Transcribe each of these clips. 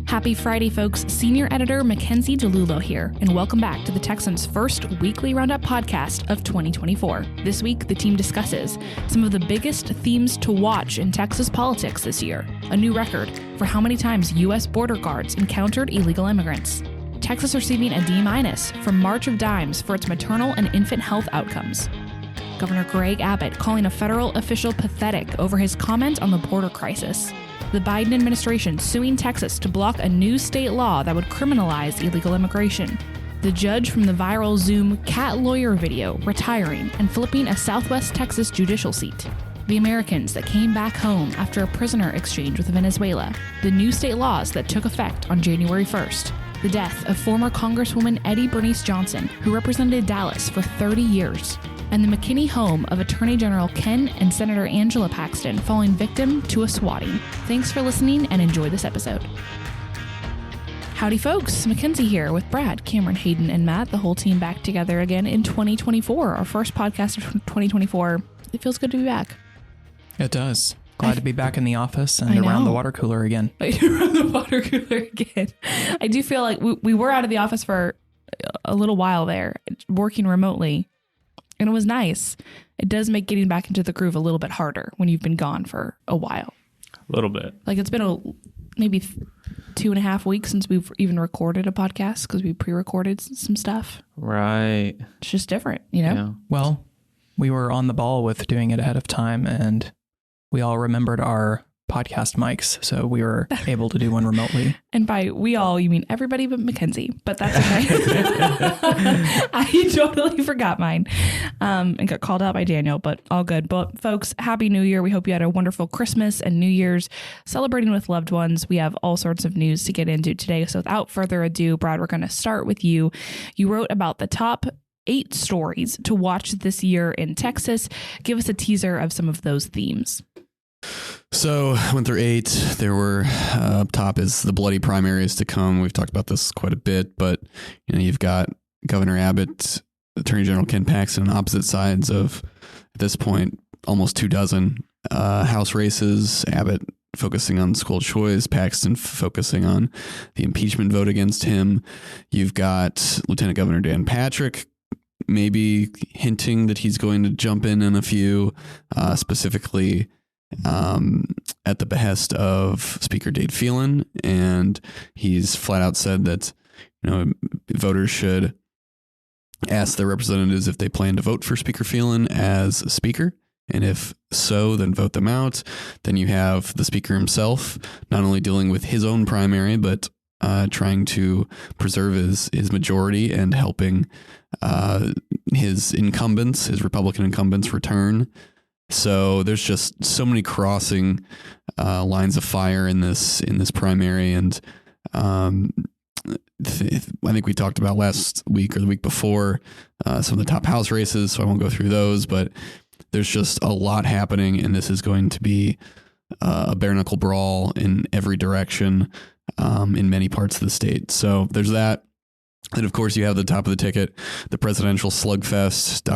Happy Friday, folks. Senior Editor Mackenzie DeLulo here, and welcome back to the Texans' first weekly Roundup podcast of 2024. This week, the team discusses some of the biggest themes to watch in Texas politics this year, a new record for how many times U.S. border guards encountered illegal immigrants, Texas receiving a D- from March of Dimes for its maternal and infant health outcomes, Governor Greg Abbott calling a federal official pathetic over his comment on the border crisis, the Biden administration suing Texas to block a new state law that would criminalize illegal immigration, the judge from the viral Zoom cat lawyer video retiring and flipping a Southwest Texas judicial seat, the Americans that came back home after a prisoner exchange with Venezuela, the new state laws that took effect on January 1st, the death of former Congresswoman Eddie Bernice Johnson, who represented Dallas for 30 years, and the McKinney home of Attorney General Ken and Senator Angela Paxton falling victim to a swatting. Thanks for listening and enjoy this episode. Howdy folks, Mackenzie here with Brad, Cameron, Hayden, and Matt, the whole team back together again in 2024, our first podcast of 2024. It feels good to be back. It does. Glad to be back in the office and around the water cooler again. Around the water cooler again. I do feel like we were out of the office for a little while there, working remotely. And it was nice. It does make getting back into the groove a little bit harder when you've been gone for a while. A little bit. Like it's been maybe 2.5 weeks since we've even recorded a podcast because we pre-recorded some stuff. Right. It's just different, you know? Yeah. Well, we were on the ball with doing it ahead of time and we all remembered our podcast mics, so we were able to do one remotely. And by we all, you mean everybody but Mackenzie, but that's okay. I totally forgot mine and got called out by Daniel, but all good. But folks, Happy New Year. We hope you had a wonderful Christmas and New Year's celebrating with loved ones. We have all sorts of news to get into today. So without further ado, Brad, we're going to start with you. You wrote about the top 8 stories to watch this year in Texas. Give us a teaser of some of those themes. So I went through 8. There were up top is the bloody primaries to come. We've talked about this quite a bit, but you've got Governor Abbott, Attorney General Ken Paxton on opposite sides of, at this point, almost 24 House races. Abbott focusing on school choice, Paxton focusing on the impeachment vote against him. You've got Lieutenant Governor Dan Patrick maybe hinting that he's going to jump in a few, specifically at the behest of Speaker Dade Phelan, and he's flat out said that voters should ask their representatives if they plan to vote for Speaker Phelan as Speaker, and if so, then vote them out. Then you have the Speaker himself not only dealing with his own primary, but trying to preserve his majority and helping his Republican incumbents return. So there's just so many crossing lines of fire in this primary, and I think we talked about last week or the week before some of the top House races, so I won't go through those, but there's just a lot happening, and this is going to be a bare knuckle brawl in every direction in many parts of the state. So there's that. And of course, you have the top of the ticket, the presidential slugfest.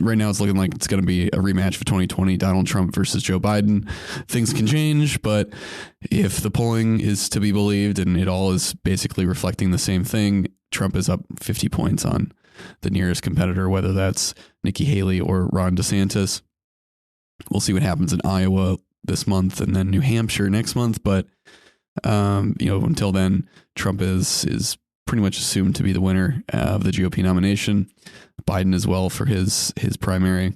Right now, it's looking like it's going to be a rematch for 2020, Donald Trump versus Joe Biden. Things can change, but if the polling is to be believed, and it all is basically reflecting the same thing, Trump is up 50 points on the nearest competitor, whether that's Nikki Haley or Ron DeSantis. We'll see what happens in Iowa this month and then New Hampshire next month. But, until then, Trump is pretty much assumed to be the winner of the GOP nomination. Biden as well for his primary.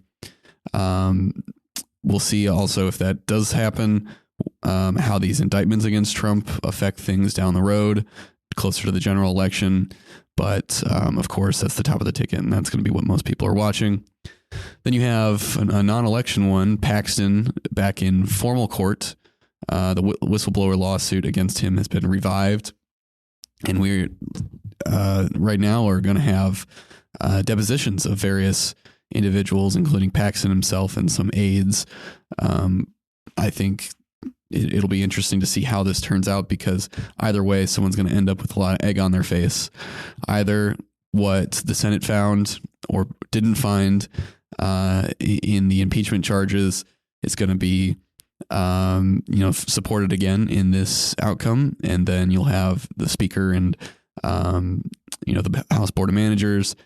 We'll see also if that does happen, how these indictments against Trump affect things down the road, closer to the general election. But of course, that's the top of the ticket, and that's going to be what most people are watching. Then you have a non-election one, Paxton back in formal court. The whistleblower lawsuit against him has been revived. And we right now are going to have depositions of various individuals, including Paxton himself and some aides. I think it'll be interesting to see how this turns out, because either way, someone's going to end up with a lot of egg on their face. Either what the Senate found or didn't find in the impeachment charges is going to be supported again in this outcome. And then you'll have the speaker and, the House Board of Managers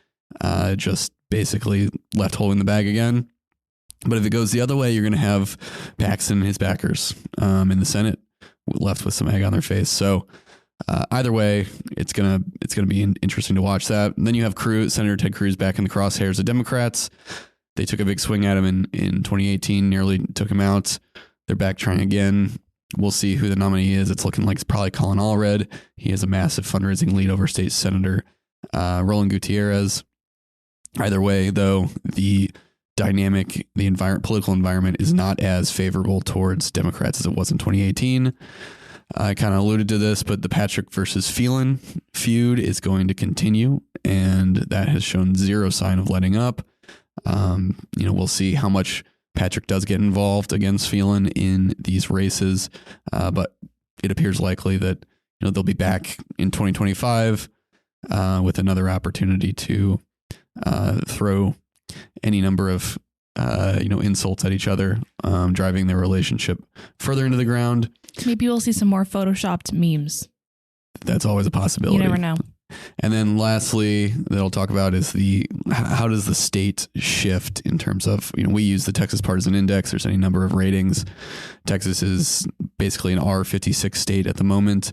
just basically left holding the bag again. But if it goes the other way, you're going to have Paxton and his backers in the Senate left with some egg on their face. So either way, it's gonna be interesting to watch that. And then you have Senator Ted Cruz back in the crosshairs of Democrats. They took a big swing at him in 2018, nearly took him out. They're back trying again. We'll see who the nominee is. It's looking like it's probably Colin Allred. He has a massive fundraising lead over State Senator Roland Gutierrez. Either way, though, the political environment is not as favorable towards Democrats as it was in 2018. I kind of alluded to this, but the Patrick versus Phelan feud is going to continue, and that has shown zero sign of letting up. We'll see how much Patrick does get involved against Phelan in these races, but it appears likely that they'll be back in 2025 with another opportunity to throw any number of insults at each other, driving their relationship further into the ground. Maybe we'll see some more photoshopped memes. That's always a possibility. You never know. And then lastly, that I'll talk about is how does the state shift in terms of, we use the Texas Partisan Index. There's any number of ratings. Texas is basically an R56 state at the moment.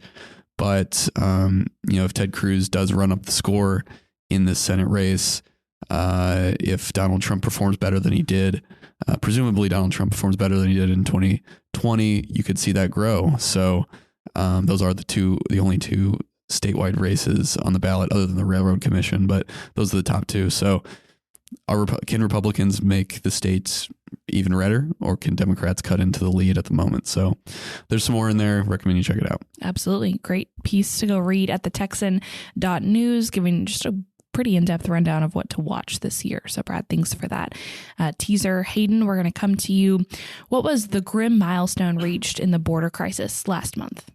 But, if Ted Cruz does run up the score in this Senate race, if Donald Trump performs better than he did, presumably Donald Trump performs better than he did in 2020, you could see that grow. So those are the only two statewide races on the ballot other than the Railroad Commission, but those are the top two. So can Republicans make the states even redder, or can Democrats cut into the lead at the moment? So there's some more in there. Recommend you check it out. Absolutely. Great piece to go read at the Texan.news, giving just a pretty in-depth rundown of what to watch this year. So Brad, thanks for that teaser. Hayden, we're going to come to you. What was the grim milestone reached in the border crisis last month?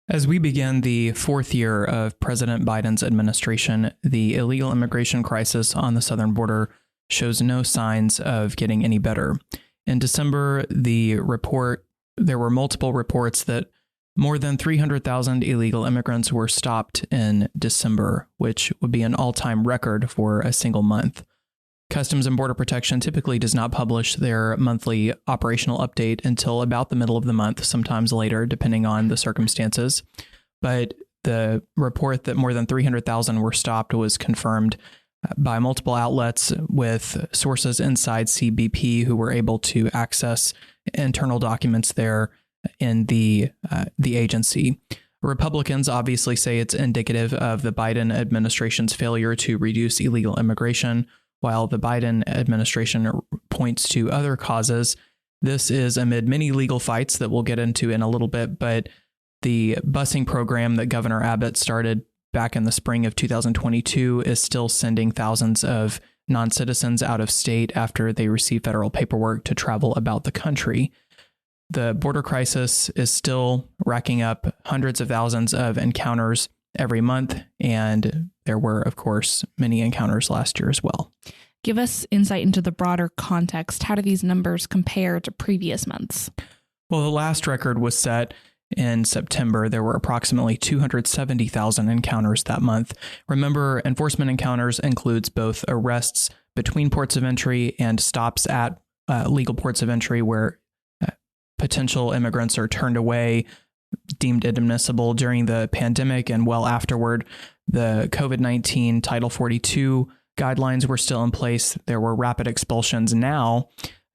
As we begin the fourth year of President Biden's administration, the illegal immigration crisis on the southern border shows no signs of getting any better. In December, there were multiple reports that more than 300,000 illegal immigrants were stopped in December, which would be an all-time record for a single month. Customs and Border Protection typically does not publish their monthly operational update until about the middle of the month, sometimes later, depending on the circumstances. But the report that more than 300,000 were stopped was confirmed by multiple outlets, with sources inside CBP who were able to access internal documents there in the agency. Republicans obviously say it's indicative of the Biden administration's failure to reduce illegal immigration, while the Biden administration points to other causes. This is amid many legal fights that we'll get into in a little bit, but the busing program that Governor Abbott started back in the spring of 2022 is still sending thousands of non-citizens out of state after they receive federal paperwork to travel about the country. The border crisis is still racking up hundreds of thousands of encounters every month, and there were, of course, many encounters last year as well. Give us insight into the broader context. How do these numbers compare to previous months? Well, the last record was set in September. There were approximately 270,000 encounters that month. Remember, enforcement encounters includes both arrests between ports of entry and stops at legal ports of entry where potential immigrants are turned away, deemed inadmissible during the pandemic and well afterward. The COVID-19 Title 42 guidelines were still in place. There were rapid expulsions. Now,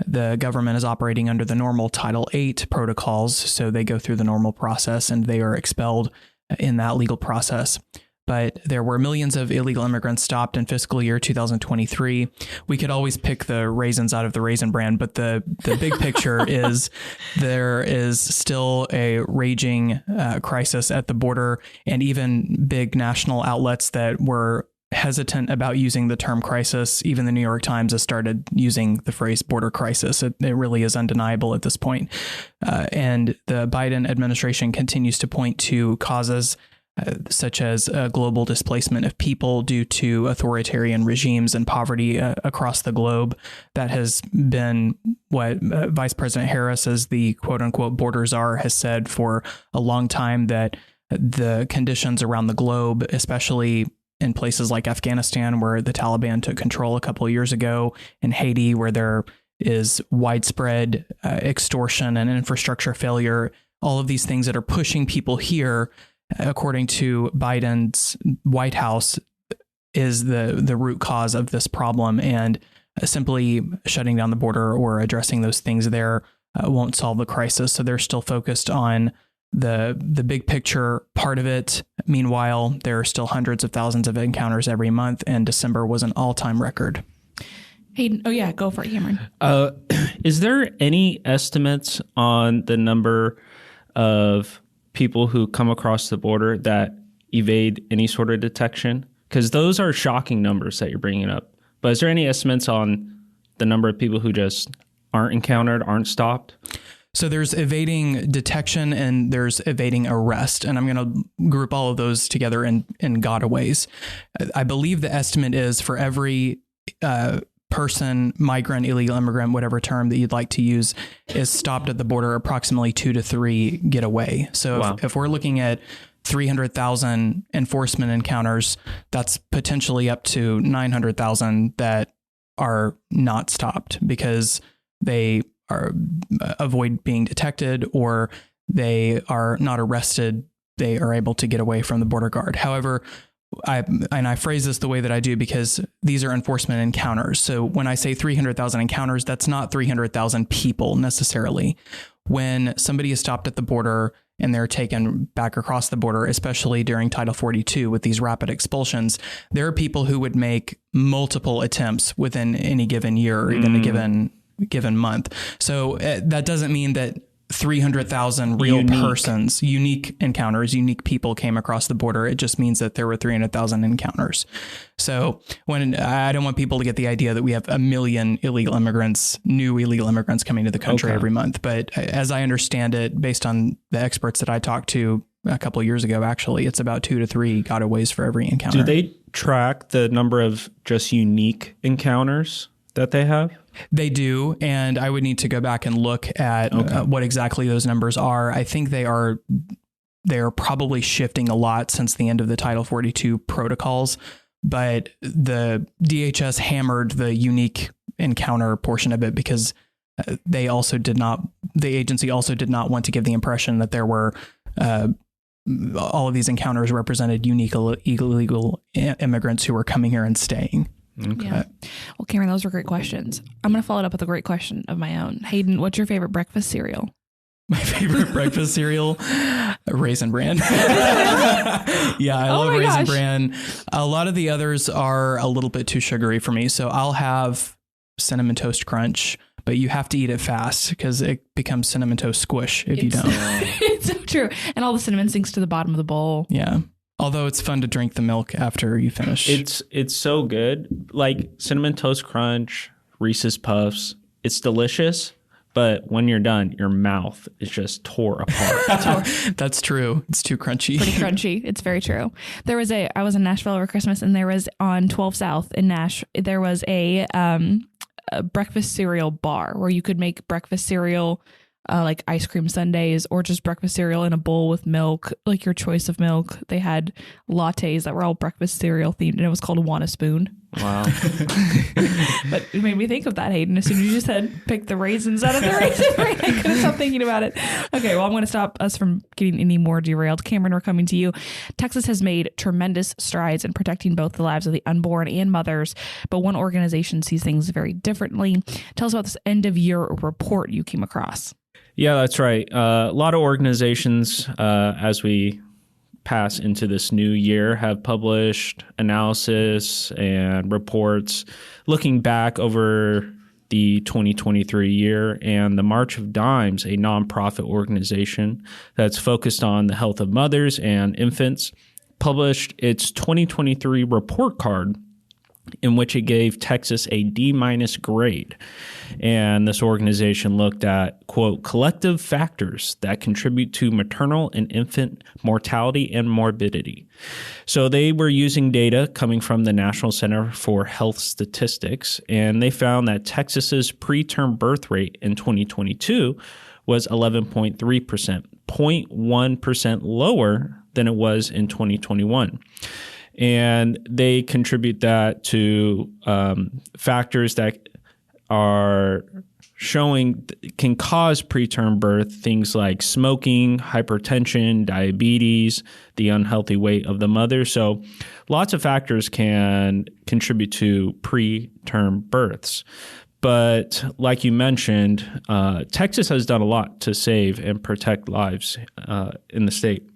the government is operating under the normal Title 8 protocols, so they go through the normal process and they are expelled in that legal process. But there were millions of illegal immigrants stopped in fiscal year 2023. We could always pick the raisins out of the Raisin Bran, but the big picture is there is still a raging crisis at the border, and even big national outlets that were hesitant about using the term crisis. Even the New York Times has started using the phrase border crisis. It really is undeniable at this point. And the Biden administration continues to point to causes such as global displacement of people due to authoritarian regimes and poverty across the globe. That has been what Vice President Harris, as the quote unquote border czar, has said for a long time, that the conditions around the globe, especially in places like Afghanistan, where the Taliban took control a couple of years ago, in Haiti, where there is widespread extortion and infrastructure failure, all of these things that are pushing people here, according to Biden's White House, is the root cause of this problem. And simply shutting down the border or addressing those things there won't solve the crisis. So they're still focused on the big picture part of it. Meanwhile, there are still hundreds of thousands of encounters every month, and December was an all-time record. Hayden, go for it, Cameron. Is there any estimates on the number of people who come across the border that evade any sort of detection? Because those are shocking numbers that you're bringing up. But is there any estimates on the number of people who just aren't encountered, aren't stopped? So there's evading detection and there's evading arrest. And I'm going to group all of those together in gotaways. I believe the estimate is for every person, migrant, illegal immigrant, whatever term that you'd like to use, is stopped at the border, approximately 2 to 3 get away. So wow. if we're looking at 300,000 enforcement encounters, that's potentially up to 900,000 that are not stopped because they are avoid being detected or they are not arrested. They are able to get away from the border guard. However, I phrase this the way that I do because these are enforcement encounters. So when I say 300,000 encounters, that's not 300,000 people necessarily. When somebody is stopped at the border and they're taken back across the border, especially during Title 42 with these rapid expulsions, there are people who would make multiple attempts within any given year or even a given month. So that doesn't mean that 300,000 real persons, unique encounters, unique people came across the border. It just means that there were 300,000 encounters. So when I don't want people to get the idea that we have 1 million new illegal immigrants coming to the country every month. But as I understand it, based on the experts that I talked to a couple of years ago, actually, it's about 2 to 3 gotaways for every encounter. Do they track the number of just unique encounters that they have? They do, and I would need to go back and look at what exactly those numbers are. I think they are probably shifting a lot since the end of the Title 42 protocols, but the DHS hammered the unique encounter portion of it because the agency also did not want to give the impression that there were all of these encounters represented unique illegal immigrants who were coming here and staying. Okay. Yeah. Well, Cameron, those were great questions. I'm going to follow it up with a great question of my own. Hayden, what's your favorite breakfast cereal? My favorite breakfast cereal? Raisin Bran. Yeah, I love Raisin Bran. A lot of the others are a little bit too sugary for me. So I'll have Cinnamon Toast Crunch, but you have to eat it fast because it becomes Cinnamon Toast Squish if you don't. It's so true. And all the cinnamon sinks to the bottom of the bowl. Yeah. Although it's fun to drink the milk after you finish. It's so good. Like Cinnamon Toast Crunch, Reese's Puffs. It's delicious, but when you're done, your mouth is just tore apart. That's true. It's too crunchy. Pretty crunchy. It's very true. I was in Nashville over Christmas, and there was on 12 South in Nash, there was a breakfast cereal bar where you could make breakfast cereal like ice cream sundaes or just breakfast cereal in a bowl with milk, like your choice of milk. They had lattes that were all breakfast cereal themed, and it was called Want a Spoon. Wow. But it made me think of that, Hayden. As soon as you just said pick the raisins out of the raisin bran, I couldn't stop thinking about it. Okay, well, I'm going to stop us from getting any more derailed. Cameron, we're coming to you. Texas has made tremendous strides in protecting both the lives of the unborn and mothers, but one organization sees things very differently. Tell us about this end of year report you came across. Yeah, that's right. A lot of organizations, as we pass into this new year, have published analysis and reports looking back over the 2023 year. And the March of Dimes, a nonprofit organization that's focused on the health of mothers and infants, published its 2023 report card in which it gave Texas a D- grade. And this organization looked at, quote, collective factors that contribute to maternal and infant mortality and morbidity. So they were using data coming from the National Center for Health Statistics, and they found that Texas's preterm birth rate in 2022 was 11.3%, 0.1% lower than it was in 2021. And they contribute that to factors that are showing can cause preterm birth, things like smoking, hypertension, diabetes, the unhealthy weight of the mother. So lots of factors can contribute to preterm births. But like you mentioned, Texas has done a lot to save and protect lives in the state.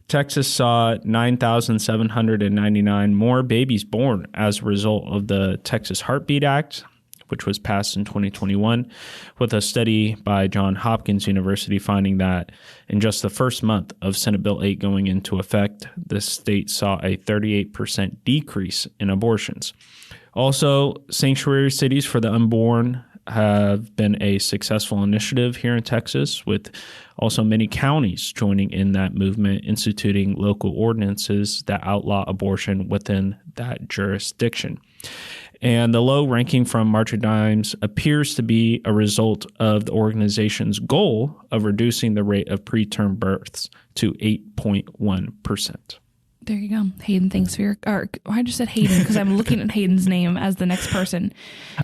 Texas saw 9,799 more babies born as a result of the Texas Heartbeat Act, which was passed in 2021, with a study by Johns Hopkins University finding that in just the first month of Senate Bill 8 going into effect, the state saw a 38% decrease in abortions. Also, sanctuary cities for the unborn have been a successful initiative here in Texas, with also many counties joining in that movement, instituting local ordinances that outlaw abortion within that jurisdiction. And the low ranking from March of Dimes appears to be a result of the organization's goal of reducing the rate of preterm births to 8.1%. There you go. Hayden, thanks for your... I just said Hayden because I'm looking at Hayden's name as the next person.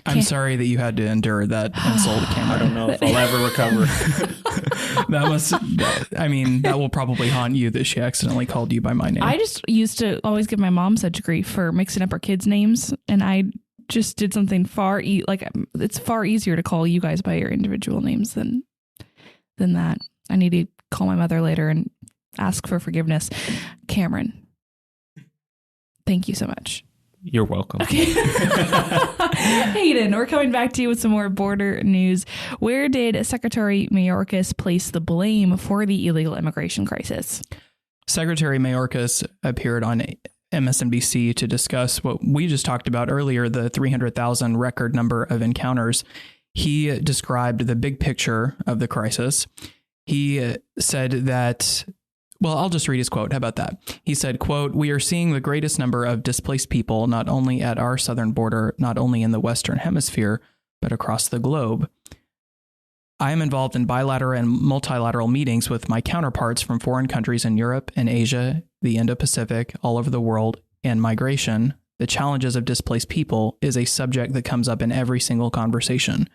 I'm sorry that you had to endure that insult, Cameron. I don't know if I'll ever recover. That will probably haunt you that she accidentally called you by my name. I just used to always give my mom such grief for mixing up her kids' names, and I just did something it's far easier to call you guys by your individual names than that. I need to call my mother later and ask for forgiveness. Cameron, thank you so much. You're welcome. Okay. Hayden, we're coming back to you with some more border news. Where did Secretary Mayorkas place the blame for the illegal immigration crisis? Secretary Mayorkas appeared on MSNBC to discuss what we just talked about earlier, the 300,000 record number of encounters. He described the big picture of the crisis. He said that, well, I'll just read his quote. How about that? He said, quote, "We are seeing the greatest number of displaced people, not only at our southern border, not only in the Western Hemisphere, but across the globe. I am involved in bilateral and multilateral meetings with my counterparts from foreign countries in Europe and Asia, the Indo-Pacific, all over the world, and migration. The challenges of displaced people is a subject that comes up in every single conversation.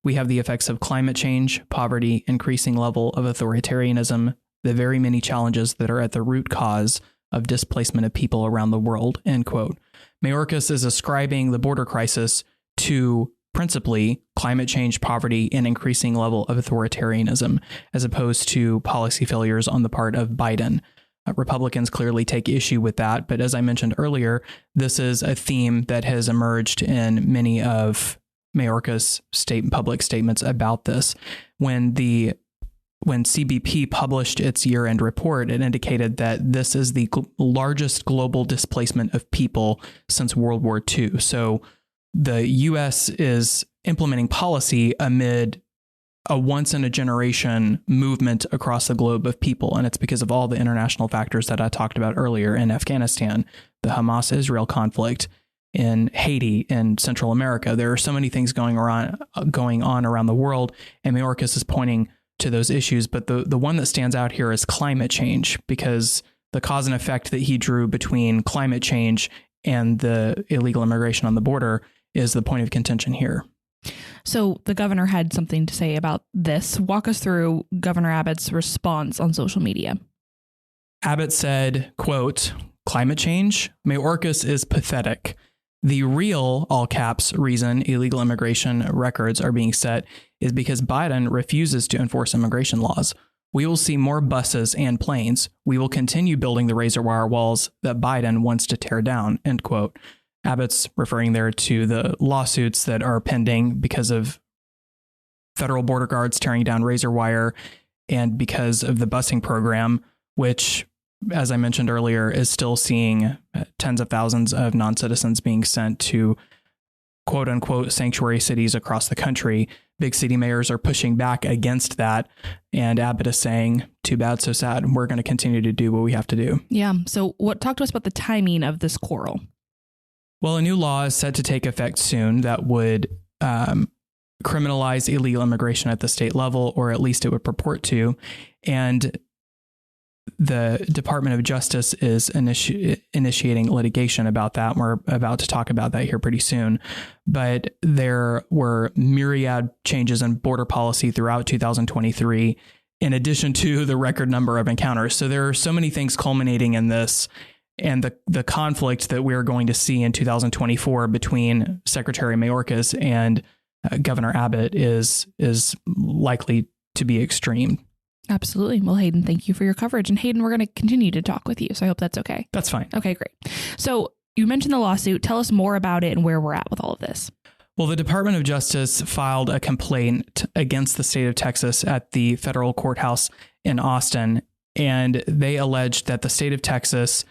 We have the effects of climate change, poverty, increasing level of authoritarianism, the very many challenges that are at the root cause of displacement of people around the world," end quote. Mayorkas is ascribing the border crisis to principally climate change, poverty, and increasing level of authoritarianism, as opposed to policy failures on the part of Biden. Republicans clearly take issue with that, but as I mentioned earlier, this is a theme that has emerged in many of Mayorkas' public statements about this. When CBP published its year-end report, it indicated that this is the largest global displacement of people since World War II. So the U.S. is implementing policy amid a once-in-a-generation movement across the globe of people, and it's because of all the international factors that I talked about earlier in Afghanistan, the Hamas-Israel conflict, in Haiti, in Central America. There are so many things going on around the world, and Mayorkas is pointing to those issues. But the one that stands out here is climate change, because the cause and effect that he drew between climate change and the illegal immigration on the border is the point of contention here. So the governor had something to say about this. Walk us through Governor Abbott's response on social media. Abbott said, quote, "Climate change? Mayorkas is pathetic. The real, all caps, reason illegal immigration records are being set is because Biden refuses to enforce immigration laws. We will see more buses and planes. We will continue building the razor wire walls that Biden wants to tear down," end quote. Abbott's referring there to the lawsuits that are pending because of federal border guards tearing down razor wire and because of the busing program, which as I mentioned earlier, is still seeing tens of thousands of non-citizens being sent to quote unquote sanctuary cities across the country. Big city mayors are pushing back against that. And Abbott is saying, too bad, so sad. We're going to continue to do what we have to do. Yeah. So talk to us about the timing of this quarrel. Well, a new law is set to take effect soon that would criminalize illegal immigration at the state level, or at least it would purport to. And the Department of Justice is initiating litigation about that. We're about to talk about that here pretty soon. But there were myriad changes in border policy throughout 2023, in addition to the record number of encounters. So there are so many things culminating in this. And the conflict that we're going to see in 2024 between Secretary Mayorkas and Governor Abbott is likely to be extreme. Absolutely. Well, Hayden, thank you for your coverage. And Hayden, we're going to continue to talk with you. So I hope that's okay. That's fine. Okay, great. So you mentioned the lawsuit. Tell us more about it and where we're at with all of this. Well, the Department of Justice filed a complaint against the state of Texas at the federal courthouse in Austin. And they alleged that the state of Texas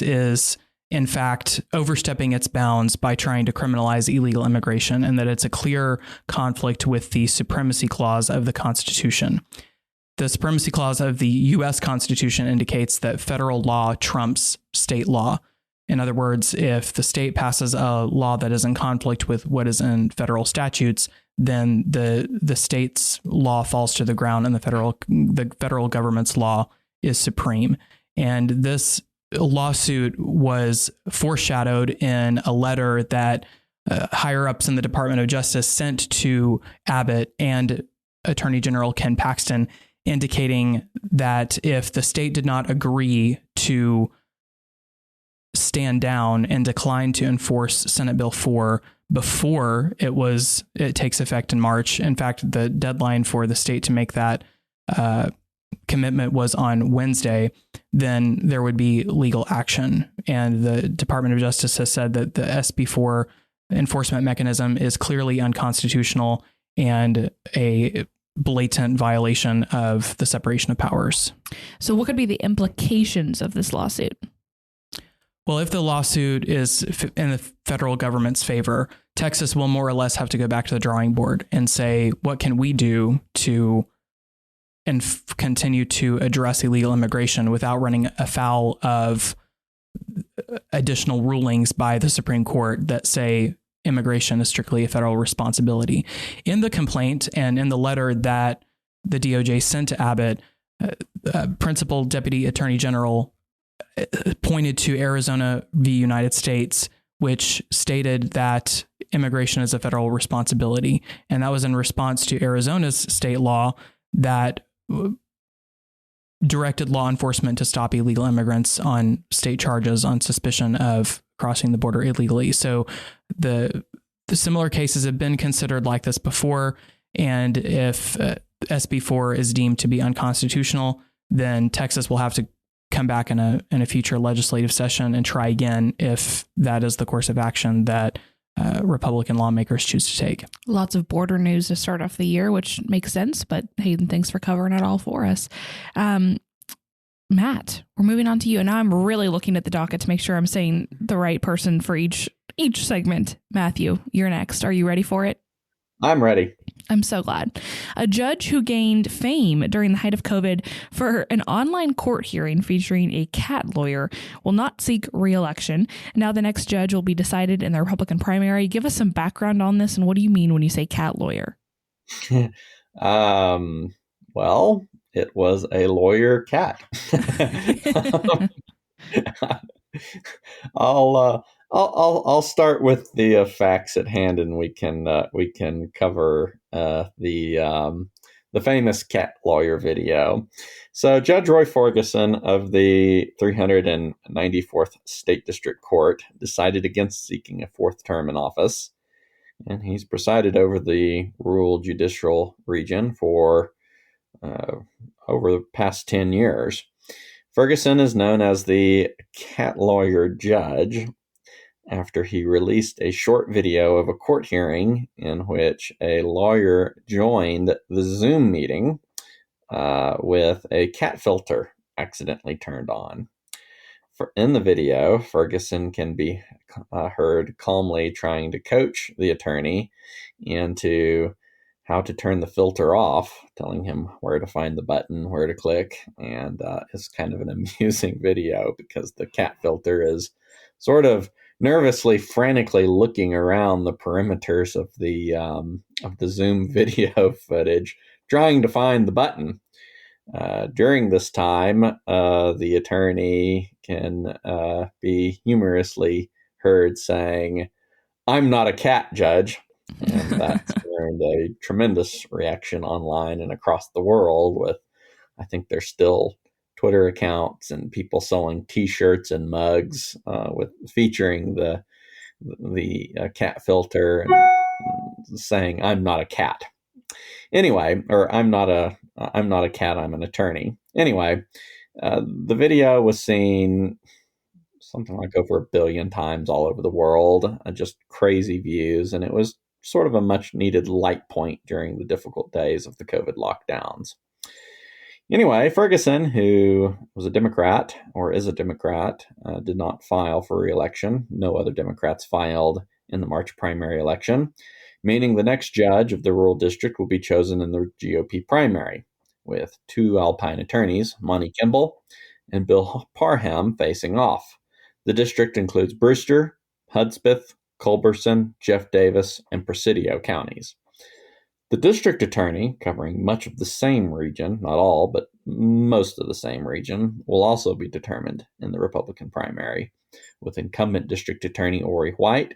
is, in fact, overstepping its bounds by trying to criminalize illegal immigration, and that it's a clear conflict with the Supremacy Clause of the Constitution. The Supremacy Clause of the U.S. Constitution indicates that federal law trumps state law. In other words, if the state passes a law that is in conflict with what is in federal statutes, then the state's law falls to the ground and the federal government's law is supreme. And this lawsuit was foreshadowed in a letter that higher ups in the Department of Justice sent to Abbott and Attorney General Ken Paxton, indicating that if the state did not agree to stand down and decline to enforce Senate Bill 4 before it takes effect in March. In fact, the deadline for the state to make that commitment was on Wednesday, then there would be legal action. And the Department of Justice has said that the SB4 enforcement mechanism is clearly unconstitutional and a blatant violation of the separation of powers. So what could be the implications of this lawsuit? Well, if the lawsuit is in the federal government's favor, Texas will more or less have to go back to the drawing board and say, what can we do to continue to address illegal immigration without running afoul of additional rulings by the Supreme Court that say immigration is strictly a federal responsibility. In the complaint and in the letter that the DOJ sent to Abbott, Principal Deputy Attorney General pointed to Arizona v. United States, which stated that immigration is a federal responsibility. And that was in response to Arizona's state law that directed law enforcement to stop illegal immigrants on state charges on suspicion of crossing the border illegally. So the similar cases have been considered like this before. And if SB4 is deemed to be unconstitutional, then Texas will have to come back in a future legislative session and try again if that is the course of action that Republican lawmakers choose to take. Lots of border news to start off the year, which makes sense. But Hayden, thanks for covering it all for us. Matt, we're moving on to you. And now I'm really looking at the docket to make sure I'm saying the right person for each segment. Matthew, you're next. Are you ready for it? I'm ready. I'm so glad. A judge who gained fame during the height of COVID for an online court hearing featuring a cat lawyer will not seek re-election. Now the next judge will be decided in the Republican primary. Give us some background on this, and what do you mean when you say cat lawyer? Well, it was a lawyer cat. I'll start with the facts at hand, and we can cover the famous cat lawyer video. So Judge Roy Ferguson of the 394th State District Court decided against seeking a fourth term in office, and he's presided over the rural judicial region for over the past 10 years. Ferguson is known as the cat lawyer judge after he released a short video of a court hearing in which a lawyer joined the Zoom meeting with a cat filter accidentally turned on. In the video, Ferguson can be heard calmly trying to coach the attorney into how to turn the filter off, telling him where to find the button, where to click. And it's kind of an amusing video because the cat filter is sort of nervously, frantically looking around the perimeters of the Zoom video footage, trying to find the button. During this time, the attorney can be humorously heard saying, "I'm not a cat, Judge." And that's earned a tremendous reaction online and across the world with, I think there's still Twitter accounts and people selling T-shirts and mugs with featuring the cat filter and saying, "I'm not a cat." Anyway, or I'm not a cat, I'm an attorney. Anyway, the video was seen something like over 1 billion times all over the world, just crazy views, and it was sort of a much needed light point during the difficult days of the COVID lockdowns. Anyway, Ferguson, who was a Democrat or is a Democrat, did not file for re-election. No other Democrats filed in the March primary election, meaning the next judge of the rural district will be chosen in the GOP primary, with 2 Alpine attorneys, Monty Kimball and Bill Parham, facing off. The district includes Brewster, Hudspeth, Culberson, Jeff Davis, and Presidio counties. The district attorney, covering much of the same region, not all, but most of the same region, will also be determined in the Republican primary, with incumbent district attorney Ori White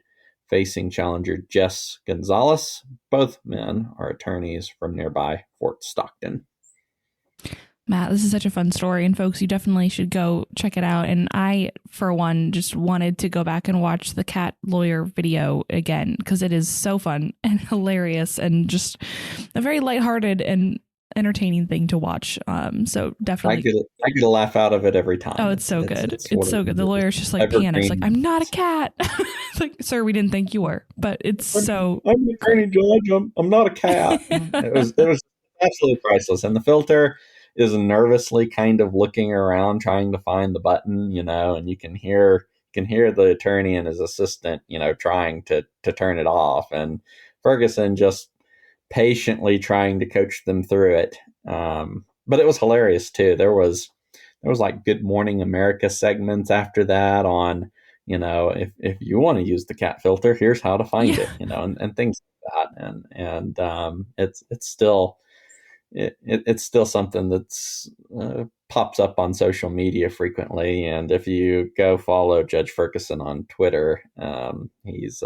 facing challenger Jess Gonzalez. Both men are attorneys from nearby Fort Stockton. Matt, this is such a fun story, and folks, you definitely should go check it out. And I, for one, just wanted to go back and watch the cat lawyer video again because it is so fun and hilarious and just a very lighthearted and entertaining thing to watch. So definitely, I get a laugh out of it every time. Oh, it's so good. It's so good. The lawyer's just like panics, like, "I'm not a cat." It's like, "Sir, we didn't think you were," but it's so. I'm the attorney judge. I'm not a cat. It was absolutely priceless, and the filter is nervously kind of looking around trying to find the button, and you can hear the attorney and his assistant, trying to turn it off, and Ferguson just patiently trying to coach them through it. But it was hilarious too. There was like Good Morning America segments after that on, if you want to use the cat filter, here's how to find it, and things like that. And it's still it's still something that's pops up on social media frequently. And if you go follow Judge Ferguson on Twitter, he's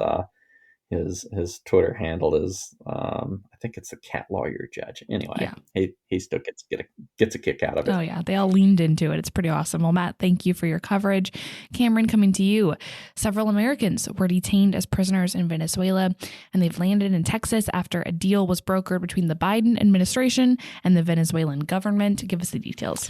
his Twitter handle is I think it's a cat lawyer judge. Anyway, yeah. he still gets a kick out of it. Oh yeah, they all leaned into it. It's pretty awesome. Well, Matt, thank you for your coverage. Cameron, coming to you. Several Americans were detained as prisoners in Venezuela, and they've landed in Texas after a deal was brokered between the Biden administration and the Venezuelan government. Give us the details.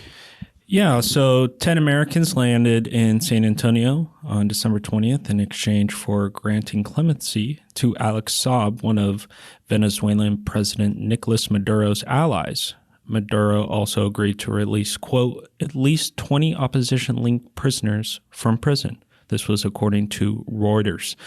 Yeah, so 10 Americans landed in San Antonio on December 20th in exchange for granting clemency to Alex Saab, one of Venezuelan President Nicolas Maduro's allies. Maduro also agreed to release, quote, at least 20 opposition-linked prisoners from prison. This was according to Reuters.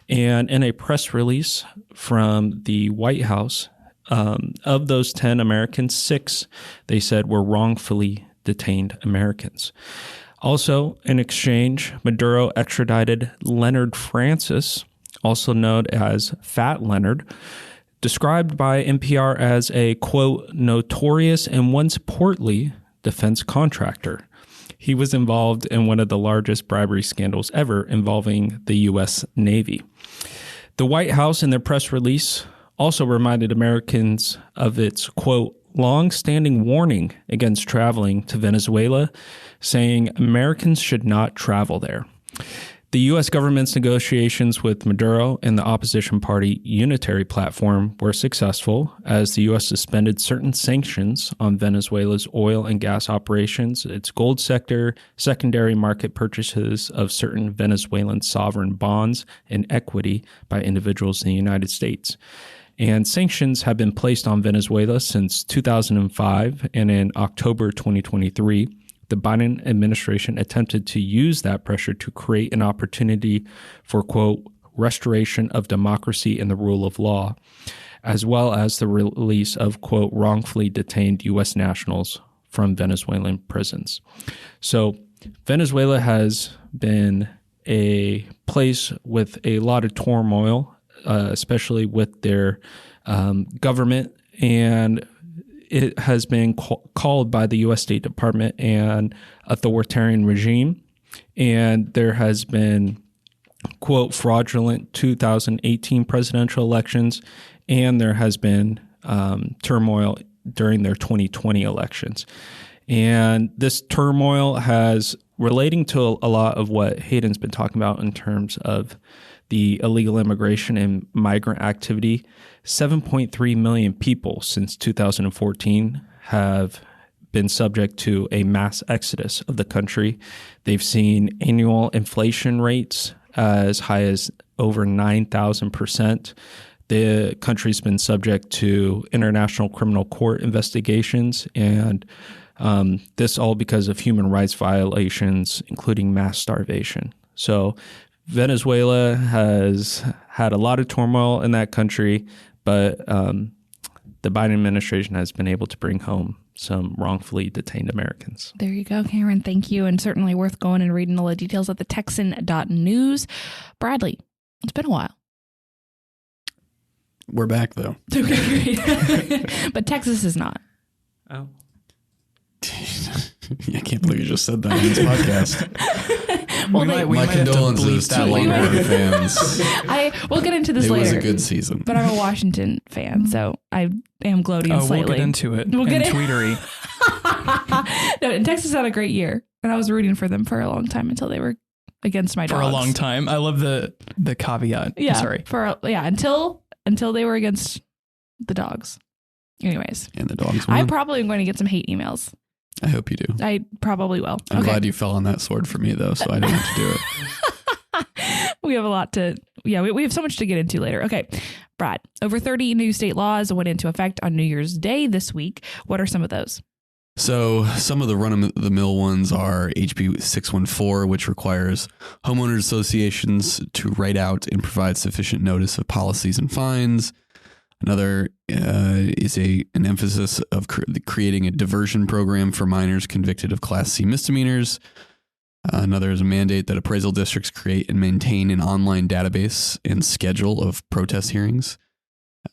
And in a press release from the White House, of those 10 Americans, 6, they said, were wrongfully detained Americans. Also, in exchange, Maduro extradited Leonard Francis, also known as Fat Leonard, described by NPR as a, quote, notorious and once portly defense contractor. He was involved in one of the largest bribery scandals ever involving the U.S. Navy. The White House, in their press release, also reminded Americans of its, quote, long-standing warning against traveling to Venezuela, saying Americans should not travel there. The U.S. government's negotiations with Maduro and the opposition party Unitary Platform were successful as the U.S. suspended certain sanctions on Venezuela's oil and gas operations, its gold sector, secondary market purchases of certain Venezuelan sovereign bonds, and equity by individuals in the United States. And sanctions have been placed on Venezuela since 2005, and in October 2023, the Biden administration attempted to use that pressure to create an opportunity for, quote, restoration of democracy and the rule of law, as well as the release of, quote, wrongfully detained U.S. nationals from Venezuelan prisons. So Venezuela has been a place with a lot of turmoil, especially with their government, and it has been called by the U.S. State Department an authoritarian regime, and there has been, quote, fraudulent 2018 presidential elections, and there has been turmoil during their 2020 elections. And this turmoil has relating to a lot of what Hayden's been talking about in terms of the illegal immigration and migrant activity. 7.3 million people since 2014 have been subject to a mass exodus of the country. They've seen annual inflation rates as high as over 9,000%. The country's been subject to international criminal court investigations, and this all because of human rights violations, including mass starvation. So Venezuela has had a lot of turmoil in that country, but the Biden administration has been able to bring home some wrongfully detained Americans. There you go, Cameron. Thank you. And certainly worth going and reading all the details at the Texan.news. Bradley, it's been a while. We're back, though. Okay, great. But Texas is not. Oh. I can't believe you just said that on this podcast. Well, my condolences to Longhorn fans. We'll get into this later. It was a good season. But I'm a Washington fan, so I am gloating slightly. We'll get into it. We'll get tweetery. No, Texas had a great year, and I was rooting for them for a long time until they were against my dogs. For a long time. I love the caveat. Yeah. Sorry. Until they were against the dogs. Anyways. And the dogs won. I probably am going to get some hate emails. I hope you do. I probably will. I'm glad you fell on that sword for me, though, so I didn't have to do it. We have a lot to, we have so much to get into later. Okay, Brad, over 30 new state laws went into effect on New Year's Day this week. What are some of those? So some of the run-of-the-mill ones are HB 614, which requires homeowners associations to write out and provide sufficient notice of policies and fines. Another is an emphasis of creating a diversion program for minors convicted of Class C misdemeanors. Another is a mandate that appraisal districts create and maintain an online database and schedule of protest hearings.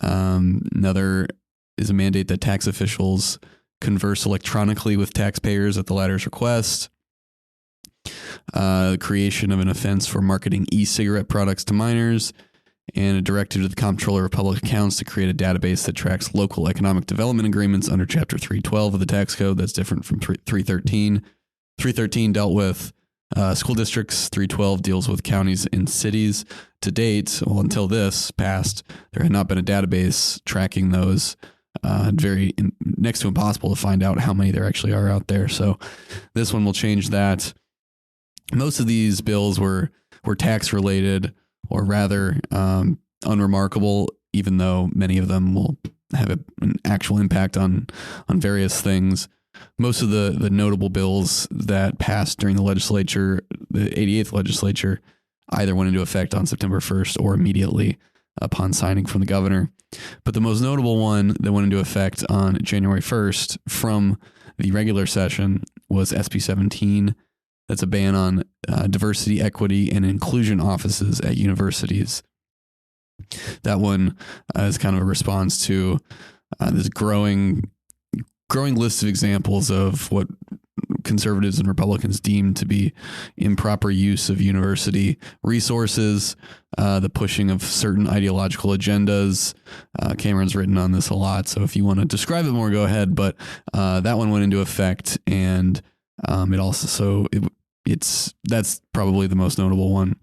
Another is a mandate that tax officials converse electronically with taxpayers at the latter's request. The creation of an offense for marketing e-cigarette products to minors, and a directive to the Comptroller of Public Accounts to create a database that tracks local economic development agreements under Chapter 312 of the tax code. That's different from 313. 313 dealt with school districts. 312 deals with counties and cities. To date, well, until this passed, there had not been a database tracking those. Very next to impossible to find out how many there actually are out there. So this one will change that. Most of these bills were tax related, or rather unremarkable, even though many of them will have an actual impact on various things. Most of the notable bills that passed during the legislature, the 88th legislature, either went into effect on September 1st or immediately upon signing from the governor. But the most notable one that went into effect on January 1st from the regular session was SB 17. That's a ban on diversity, equity, and inclusion offices at universities. That one is kind of a response to this growing list of examples of what conservatives and Republicans deem to be improper use of university resources, the pushing of certain ideological agendas. Cameron's written on this a lot, so if you want to describe it more, go ahead. But that one went into effect, and that's probably the most notable one.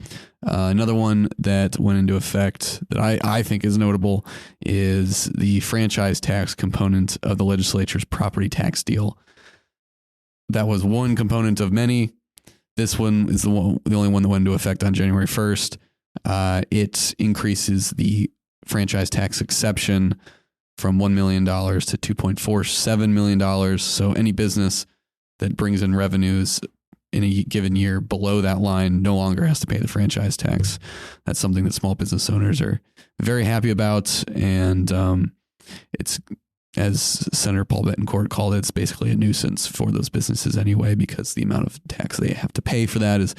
Another one that went into effect that I think is notable is the franchise tax component of the legislature's property tax deal. That was one component of many. This one is the only one that went into effect on January 1st. It increases the franchise tax exception from $1 million to $2.47 million. So any business that brings in revenues in a given year below that line no longer has to pay the franchise tax. That's something that small business owners are very happy about. And it's, as Senator Paul Betancourt called it, it's basically a nuisance for those businesses anyway, because the amount of tax they have to pay for that is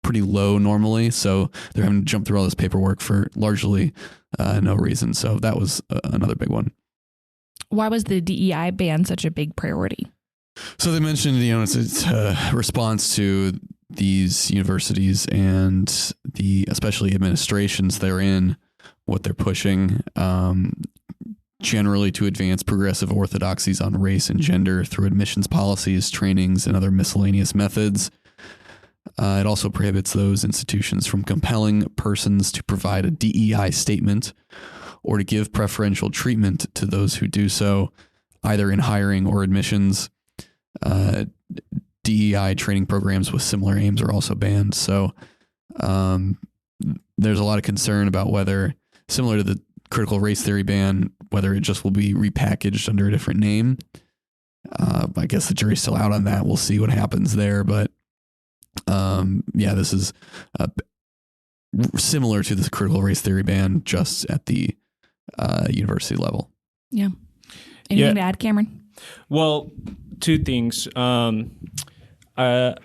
pretty low normally. So they're having to jump through all this paperwork for largely no reason. So that was another big one. Why was the DEI ban such a big priority? So they mentioned, it's a response to these universities and especially administrations they're in, what they're pushing, generally to advance progressive orthodoxies on race and gender through admissions policies, trainings, and other miscellaneous methods. It also prohibits those institutions from compelling persons to provide a DEI statement or to give preferential treatment to those who do so, either in hiring or admissions. DEI training programs with similar aims are also banned. So there's a lot of concern about whether, similar to the critical race theory ban, whether it just will be repackaged under a different name. I guess the jury's still out on that. We'll see what happens there. But this is similar to the critical race theory ban, just at the university level. Yeah. Anything to add, Cameron? Well, two things. The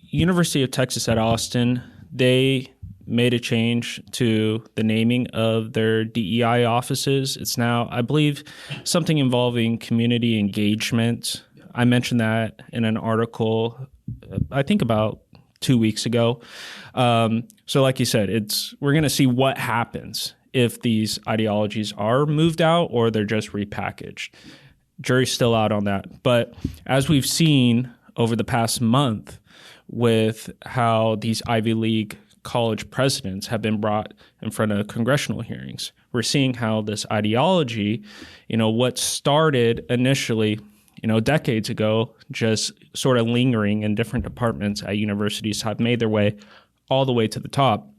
University of Texas at Austin, they made a change to the naming of their DEI offices. It's now, I believe, something involving community engagement. I mentioned that in an article, I think about 2 weeks ago. So like you said, we're going to see what happens if these ideologies are moved out or they're just repackaged. Jury's still out on that. But as we've seen over the past month with how these Ivy League college presidents have been brought in front of congressional hearings, we're seeing how this ideology, what started initially, decades ago, just sort of lingering in different departments at universities, have made their way all the way to the top.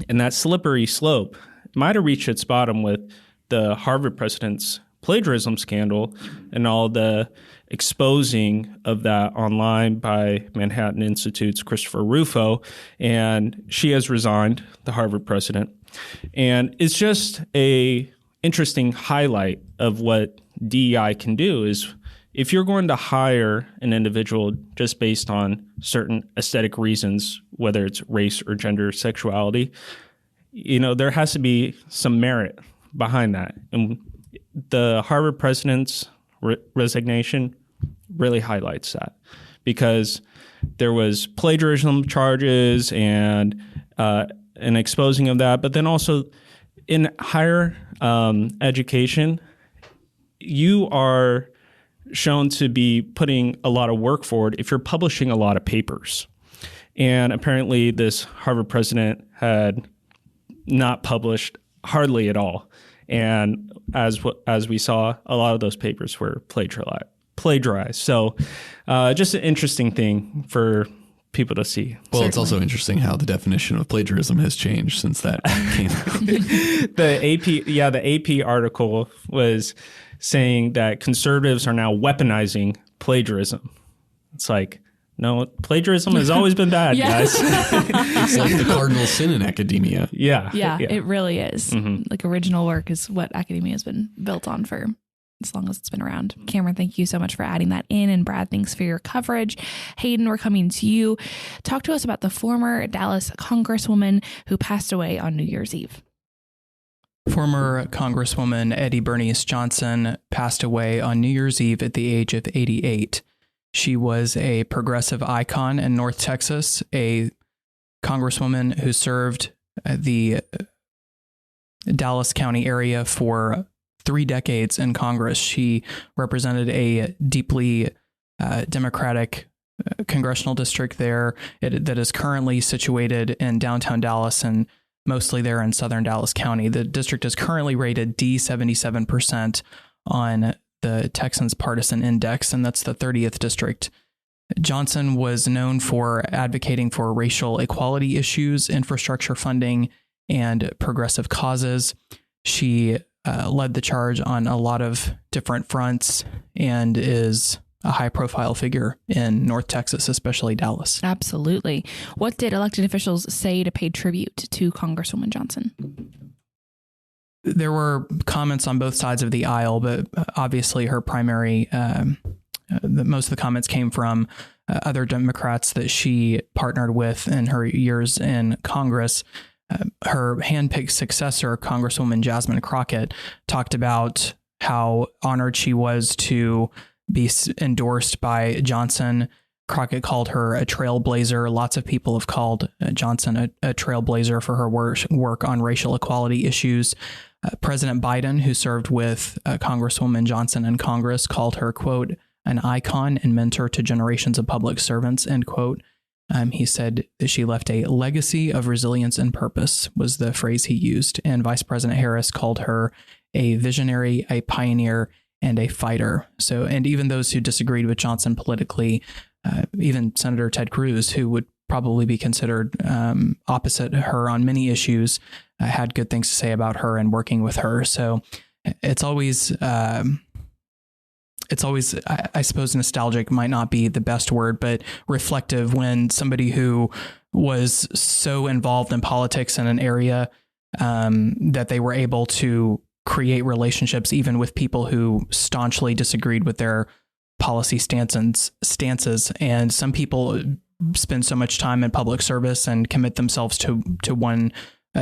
And that slippery slope might have reached its bottom with the Harvard president's plagiarism scandal and all the exposing of that online by Manhattan Institute's Christopher Rufo. And she has resigned, the Harvard president. And it's just a interesting highlight of what DEI can do is if you're going to hire an individual just based on certain aesthetic reasons, whether it's race or gender, sexuality, there has to be some merit behind that. And the Harvard president's resignation really highlights that, because there was plagiarism charges and an exposing of that. But then also in higher education, you are shown to be putting a lot of work forward if you're publishing a lot of papers. And apparently this Harvard president had not published hardly at all. And as we saw, a lot of those papers were plagiarized. So just an interesting thing for people to see. Well, Certainly. It's also interesting how the definition of plagiarism has changed since that came out. The AP article was saying that conservatives are now weaponizing plagiarism. It's like, no, plagiarism has always been bad, guys. It's like the cardinal sin in academia. Yeah, it really is. Mm-hmm. Like original work is what academia has been built on for as long as it's been around. Cameron, thank you so much for adding that in. And Brad, thanks for your coverage. Hayden, we're coming to you. Talk to us about the former Dallas Congresswoman who passed away on New Year's Eve. Former Congresswoman Eddie Bernice Johnson passed away on New Year's Eve at the age of 88. She was a progressive icon in North Texas, a congresswoman who served the Dallas County area for 3 decades in Congress. She represented a deeply Democratic congressional district there that is currently situated in downtown Dallas and mostly there in southern Dallas County. The district is currently rated D77% on the Texans Partisan Index, and that's the 30th district. Johnson was known for advocating for racial equality issues, infrastructure funding, and progressive causes. She led the charge on a lot of different fronts and is a high-profile figure in North Texas, especially Dallas. Absolutely. What did elected officials say to pay tribute to Congresswoman Johnson? There were comments on both sides of the aisle, but obviously her primary, most of the comments came from other Democrats that she partnered with in her years in Congress. Her handpicked successor, Congresswoman Jasmine Crockett, talked about how honored she was to be endorsed by Johnson. Crockett called her a trailblazer. Lots of people have called Johnson a trailblazer for her work on racial equality issues. President Biden, who served with Congresswoman Johnson in Congress, called her, quote, an icon and mentor to generations of public servants, end quote. He said that she left a legacy of resilience and purpose, was the phrase he used. And Vice President Harris called her a visionary, a pioneer, and a fighter. So, and even those who disagreed with Johnson politically, even Senator Ted Cruz, who would probably be considered opposite her on many issues, had good things to say about her and working with her. So it's always, I suppose nostalgic might not be the best word, but reflective when somebody who was so involved in politics in an area that they were able to create relationships even with people who staunchly disagreed with their policy stances. And some people spend so much time in public service and commit themselves to one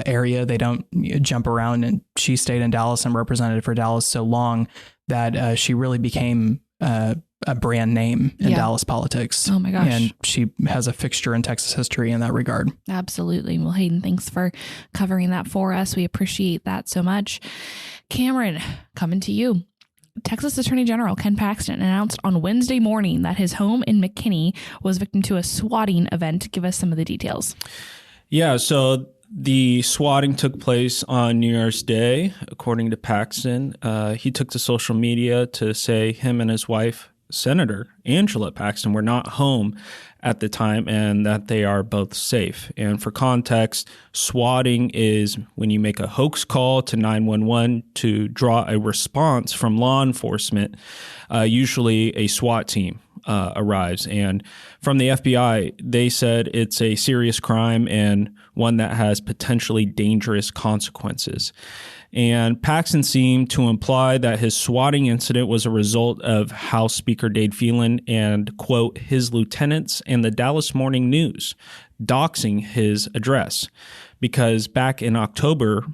area. They don't jump around. And she stayed in Dallas and represented for Dallas so long that she really became a brand name in Dallas politics. Oh my gosh. And she has a fixture in Texas history in that regard. Absolutely. Well, Hayden, thanks for covering that for us. We appreciate that so much. Cameron, coming to you. Texas Attorney General Ken Paxton announced on Wednesday morning that his home in McKinney was victim to a swatting event. Give us some of the details. Yeah, so the swatting took place on New Year's Day, according to Paxton. He took to social media to say him and his wife, Senator Angela Paxton, were not home at the time and that they are both safe. And for context, swatting is when you make a hoax call to 911 to draw a response from law enforcement. Usually a SWAT team arrives. And from the FBI, they said it's a serious crime and one that has potentially dangerous consequences. And Paxton seemed to imply that his swatting incident was a result of House Speaker Dade Phelan and, quote, his lieutenants and the Dallas Morning News doxing his address. Because back in October,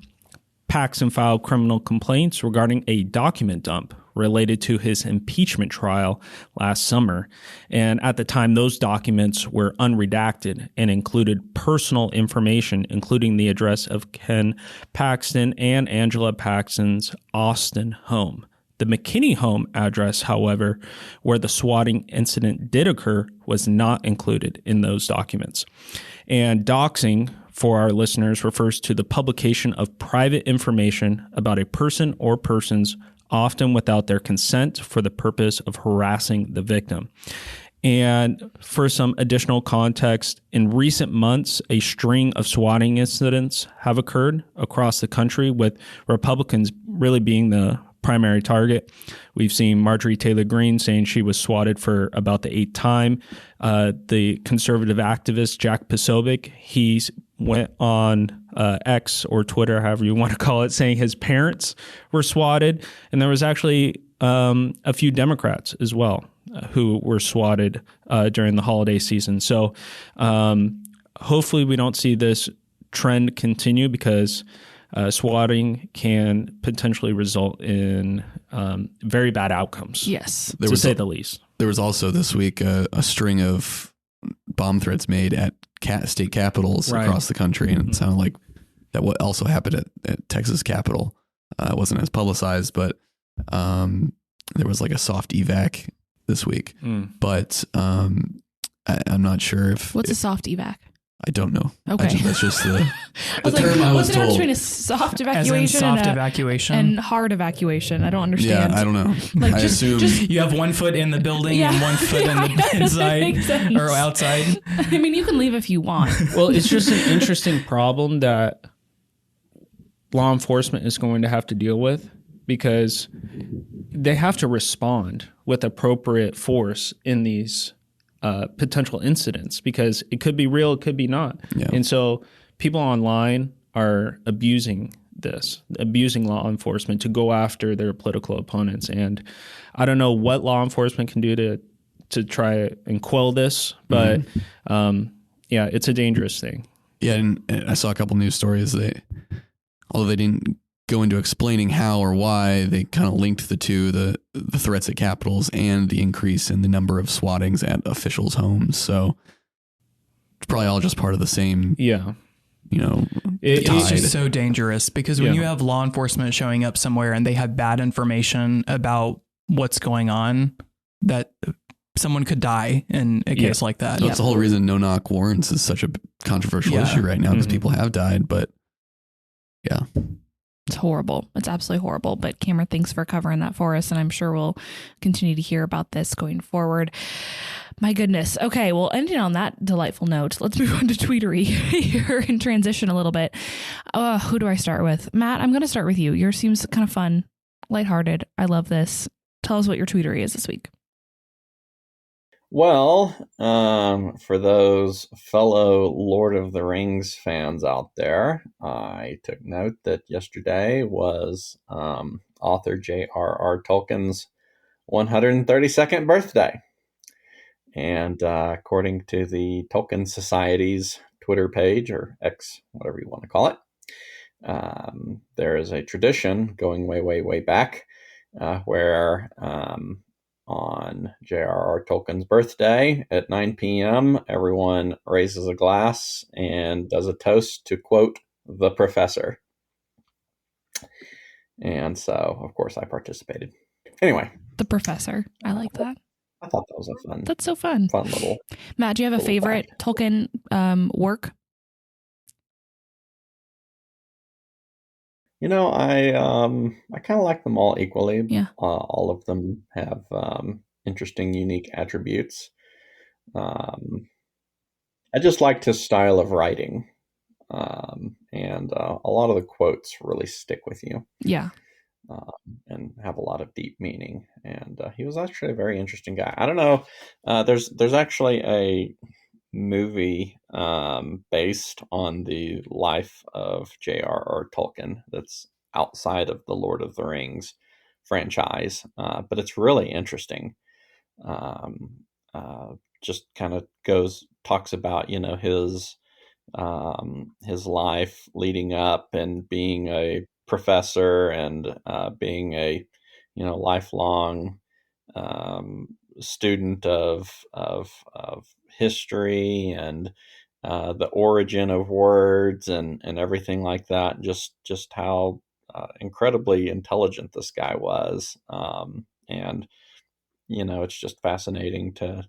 Paxton filed criminal complaints regarding a document dump related to his impeachment trial last summer. And at the time, those documents were unredacted and included personal information, including the address of Ken Paxton and Angela Paxton's Austin home. The McKinney home address, however, where the swatting incident did occur, was not included in those documents. And doxing, for our listeners, refers to the publication of private information about a person or persons, often without their consent, for the purpose of harassing the victim. And for some additional context, in recent months, a string of swatting incidents have occurred across the country, with Republicans really being the primary target. We've seen Marjorie Taylor Greene saying she was swatted for about the 8th time. The conservative activist Jack Posobiec, he went on X or Twitter, however you want to call it, saying his parents were swatted. And there was actually a few Democrats as well who were swatted during the holiday season. So hopefully we don't see this trend continue, because swatting can potentially result in very bad outcomes. Yes. To say the least. There was also this week a string of bomb threats made at state capitals across the country. And it sounded like that what also happened at Texas Capitol. It wasn't as publicized, but there was like a soft evac this week. But I'm not sure if... What's a soft evac? I don't know. Okay. That's just the term I was told. What's the difference between a soft evacuation and hard evacuation? I don't understand. Yeah, I don't know. Like I assume you have 1 foot in the building and 1 foot in the inside or outside. I mean, you can leave if you want. Well, it's just an interesting problem that law enforcement is going to have to deal with, because they have to respond with appropriate force in these potential incidents, because it could be real, it could be not. Yeah. And so people online are abusing law enforcement to go after their political opponents. And I don't know what law enforcement can do to try and quell this, but yeah, it's a dangerous thing. Yeah, and I saw a couple news stories. Although they didn't go into explaining how or why, they kind of linked the two, the threats at capitals and the increase in the number of swattings at officials' homes. So it's probably all just part of the same. Yeah. It's just so dangerous, because when you have law enforcement showing up somewhere and they have bad information about what's going on, that someone could die in a case like that. That's the whole reason no-knock warrants is such a controversial issue right now, because people have died. But yeah, it's horrible. It's absolutely horrible. But Cameron, thanks for covering that for us. And I'm sure we'll continue to hear about this going forward. My goodness. Okay, well, ending on that delightful note, let's move on to tweetery here and transition a little bit. Who do I start with? Matt, I'm going to start with you. Yours seems kind of fun, lighthearted. I love this. Tell us what your tweetery is this week. Well, for those fellow Lord of the Rings fans out there, I took note that yesterday was author J.R.R. Tolkien's 132nd birthday. And according to the Tolkien Society's Twitter page, or X, whatever you want to call it, there is a tradition going way, way, way back where on J.R.R. Tolkien's birthday at 9 p.m., everyone raises a glass and does a toast to, quote, the professor. And so, of course, I participated. Anyway. The professor. I like that. I thought that was a fun. That's so fun. Fun little. Matt, do you have a favorite fact. Tolkien work? I kind of like them all equally. Yeah. All of them have interesting, unique attributes. I just liked his style of writing, and a lot of the quotes really stick with you. Yeah. And have a lot of deep meaning. And he was actually a very interesting guy. I don't know. There's actually a movie based on the life of J.R.R. Tolkien that's outside of the Lord of the Rings franchise, but it's really interesting. Just kind of talks about his life leading up and being a professor and being a lifelong student of history and the origin of words and everything like that. Just how incredibly intelligent this guy was, and it's just fascinating to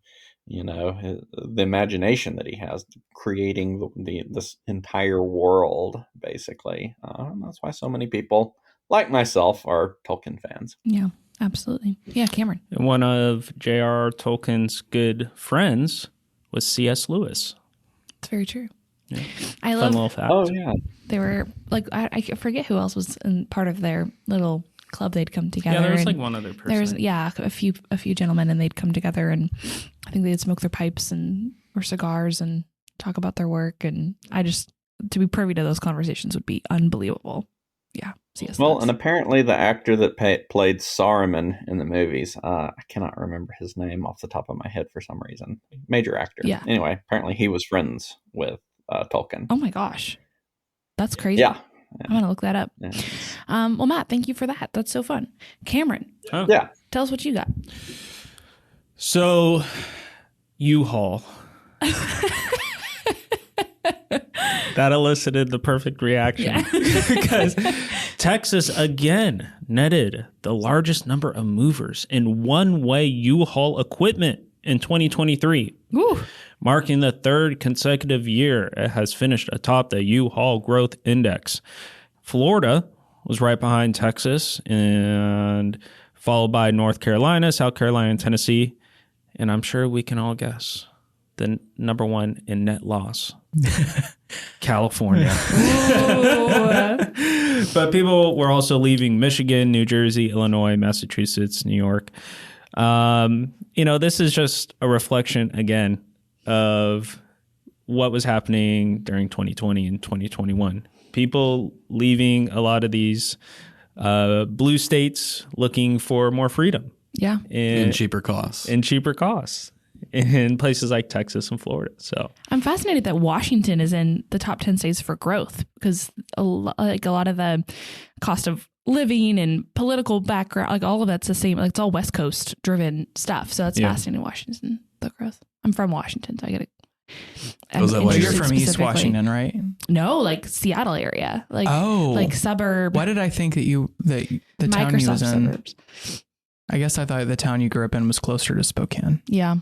the imagination that he has, creating this entire world, basically. That's why so many people, like myself, are Tolkien fans. Yeah, absolutely. Yeah, Cameron. One of J.R.R. Tolkien's good friends was C.S. Lewis. It's very true. Yeah. I Fun love. little fact. Oh yeah. They were like I forget who else was in part of their little club. They'd come together. Yeah, there was like one other person. There was a few gentlemen, and they'd come together, and I think they'd smoke their pipes or cigars and talk about their work. And to be privy to those conversations would be unbelievable. Yeah. Well, and apparently the actor that played Saruman in the movies, I cannot remember his name off the top of my head for some reason. Major actor. Yeah. Anyway, apparently he was friends with Tolkien. Oh my gosh, that's crazy. Yeah. I'm gonna look that up. Yeah. Well, Matt, thank you for that. That's so fun. Cameron, Yeah. Tell us what you got. So, U-Haul. That elicited the perfect reaction because Texas again netted the largest number of movers in one-way U-Haul equipment in 2023, marking the third consecutive year it has finished atop the U-Haul Growth Index. Florida was right behind Texas, and followed by North Carolina, South Carolina, and Tennessee. And I'm sure we can all guess the number one in net loss. California. But people were also leaving Michigan, New Jersey, Illinois, Massachusetts, New York. This is just a reflection, again, of what was happening during 2020 and 2021. People leaving a lot of these blue states looking for more freedom. Yeah. And cheaper costs. In places like Texas and Florida. So I'm fascinated that Washington is in the top 10 states for growth, because a lot of the cost of living and political background, like all of that's the same. Like it's all West Coast driven stuff. So that's fascinating. Washington, the growth. I'm from Washington, so I get it. You're from East Washington, right? No, like Seattle area, like suburb. Why did I think that the town you was in? Suburbs. I guess I thought the town you grew up in was closer to Spokane. Yeah,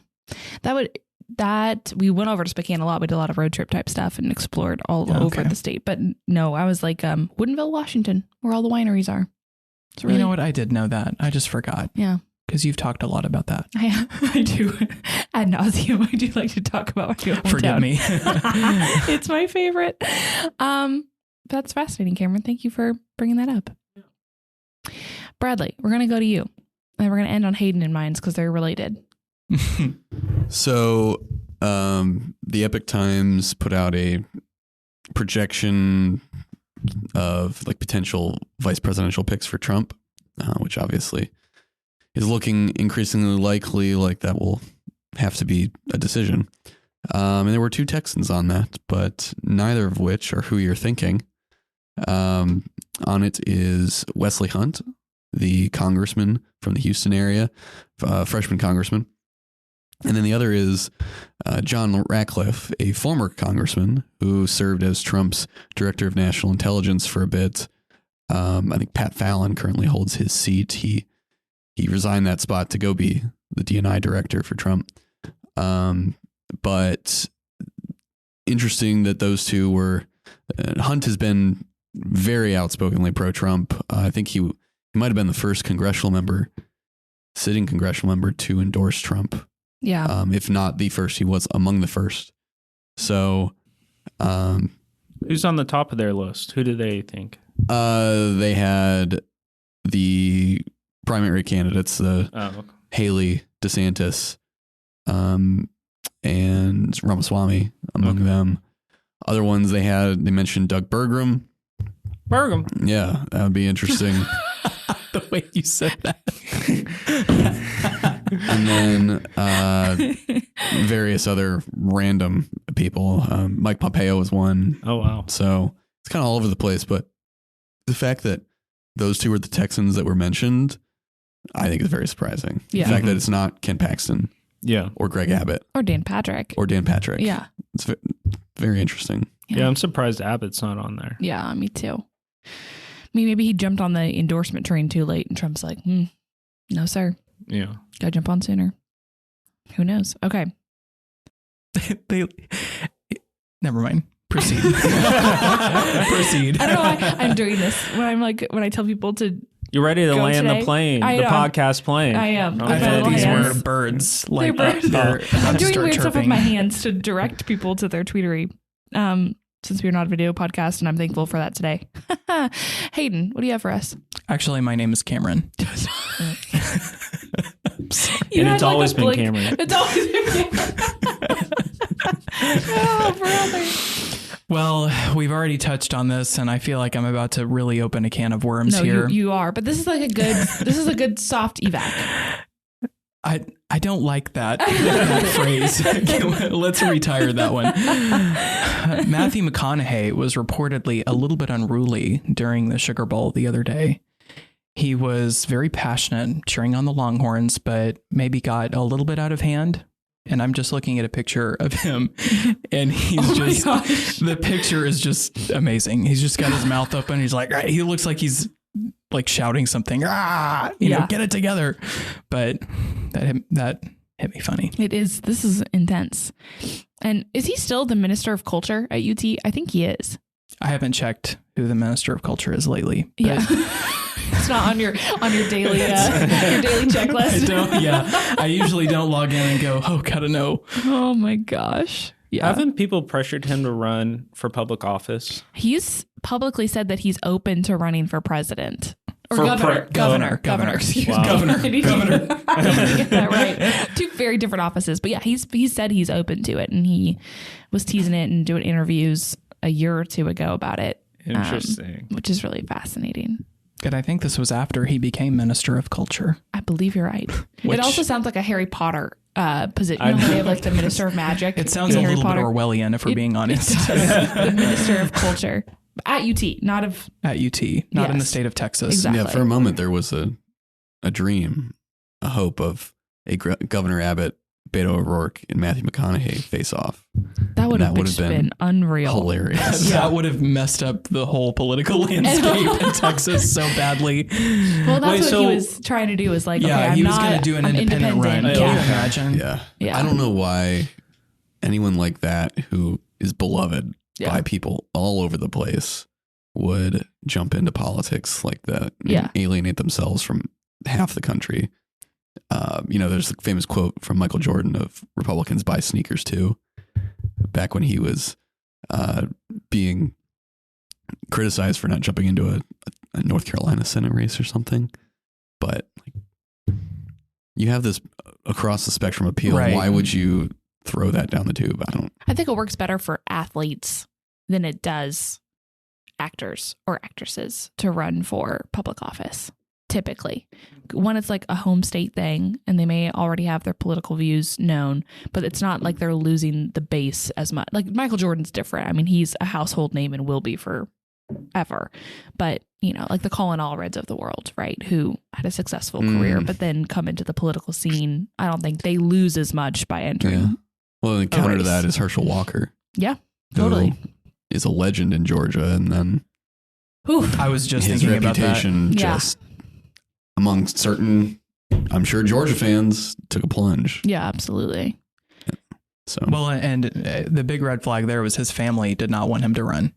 we went over to Spokane a lot. We did a lot of road trip type stuff and explored all over the state. But no, I was like Woodinville, Washington, where all the wineries are. Really, you know what? I did know that. I just forgot. Yeah. Because you've talked a lot about that. I do. Ad nauseum. I do like to talk about my hometown. Forgive me. It's my favorite. That's fascinating, Cameron. Thank you for bringing that up. Bradley, we're going to go to you. And we're going to end on Hayden and Mines because they're related. So the Epic Times put out a projection of like potential vice presidential picks for Trump, which obviously is looking increasingly likely like that will have to be a decision. And there were 2 Texans on that, but neither of which are who you're thinking. On it is Wesley Hunt, the congressman from the Houston area, freshman congressman. And then the other is John Ratcliffe, a former congressman who served as Trump's director of national intelligence for a bit. I think Pat Fallon currently holds his seat. He resigned that spot to go be the DNI director for Trump. But interesting that those two were. Hunt has been very outspokenly pro-Trump. I think he might have been the first sitting congressional member to endorse Trump. Yeah. If not the first, he was among the first. So, who's on the top of their list? Who do they think? They had the primary candidates, Haley, DeSantis, and Ramaswamy among them. Other ones they mentioned Doug Burgum. Yeah, that would be interesting. The way you said that. And then various other random people. Mike Pompeo was one. Oh, wow. So it's kind of all over the place. But the fact that those two were the Texans that were mentioned, I think is very surprising. Yeah. The fact that it's not Ken Paxton. Yeah. Or Greg Abbott. Or Dan Patrick. Yeah. It's very interesting. Yeah, I'm surprised Abbott's not on there. Yeah, me too. Maybe he jumped on the endorsement train too late and Trump's like, no, sir. Yeah. Gotta jump on sooner. Who knows? Okay. Never mind. Proceed. Proceed. I don't know why I'm doing this when I tell people to. You're ready to land today. the plane, podcast plane. I am. I thought these were birds. They're birds. I'm doing weird stuff with chirping. my hands to direct people to their tweetery. Since we're not a video podcast, and I'm thankful for that today. Hayden, what do you have for us? Actually, my name is Cameron. And it's always been Cameron. It's always been Cameron. Oh, brother. Well, we've already touched on this, and I feel like I'm about to really open a can of worms here. You are, but this is like a good soft evac. I don't like that phrase. Let's retire that one. Matthew McConaughey was reportedly a little bit unruly during the Sugar Bowl the other day. He was very passionate, cheering on the Longhorns, but maybe got a little bit out of hand. And I'm just looking at a picture of him, and he's the picture is just amazing. He's just got his mouth open. He's like, he looks like he's like shouting something, you know, get it together. But that hit me funny. It is. This is intense. And is he still the Minister of Culture at UT? I think he is. I haven't checked who the Minister of Culture is lately. Yeah. It's not on your daily checklist. I usually don't log in and go, gotta know. Oh my gosh. Yeah. Haven't people pressured him to run for public office? He's publicly said that he's open to running for president. Or For governor. governor. Excuse Wow. me. Governor. I need to get that right. Two very different offices. But yeah, he said he's open to it, and he was teasing it and doing interviews a year or two ago about it. Interesting. Which is really fascinating. And I think this was after he became Minister of Culture. I believe you're right. Which- it also sounds like a Harry Potter position. You know how they have like the Minister of Magic? It sounds a Harry little Potter. bit Orwellian, if we're being honest. The Minister of Culture. At UT, not of... At UT, not in the Yes. state of Texas. Exactly. Yeah, for a moment there was a dream, a hope of a Governor Abbott, Beto O'Rourke, and Matthew McConaughey face off. That would have would've been unreal. Hilarious. That would have messed up the whole political landscape in Texas so badly. Well, that's Wait, what so- he was trying to do. Was like, Yeah, okay, he I'm was not, going to do an I'm independent run. independent. Can you Yeah. imagine? Yeah. Yeah. I don't know why anyone like that who is beloved Yeah. by people all over the place would jump into politics like that and Yeah. alienate themselves from half the country. There's the famous quote from Michael Jordan of Republicans buy sneakers too, back when he was being criticized for not jumping into a North Carolina Senate race or something. But you have this across the spectrum appeal. Right. Why would you throw that down the tube? I think it works better for athletes than it does actors or actresses to run for public office. Typically, one, it's like a home state thing, and they may already have their political views known, but it's not like they're losing the base as much. Like Michael Jordan's different. I mean, he's a household name and will be forever. But like the Colin Allreds of the world, right? Who had a successful career, but then come into the political scene. I don't think they lose as much by entering. Yeah. Well, the counter to race. that is Herschel Walker. Yeah, who totally. is a legend in Georgia, and then Oof. I was just his thinking about that. reputation Yeah. just among certain, I'm sure, Georgia fans took a plunge. Yeah, absolutely. So Well, and the big red flag there was his family did not want him to run,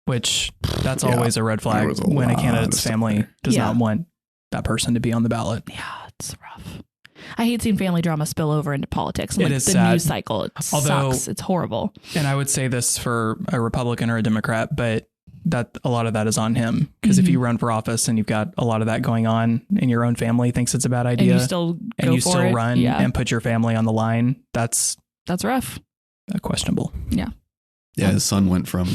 which that's Yeah, always a red there flag was a when a lot candidate's of stuff family there. does Yeah. not want that person to be on the ballot. Yeah, it's rough. I hate seeing family drama spill over into politics. And It like is the sad. news cycle. It Although- sucks. It's horrible. And I would say this for a Republican or a Democrat, but that a lot of that is on him. Because if you run for office and you've got a lot of that going on and your own family thinks it's a bad idea And you still and go you for still it. run Yeah, and put your family on the line, that's that's rough. questionable. yeah, his son went from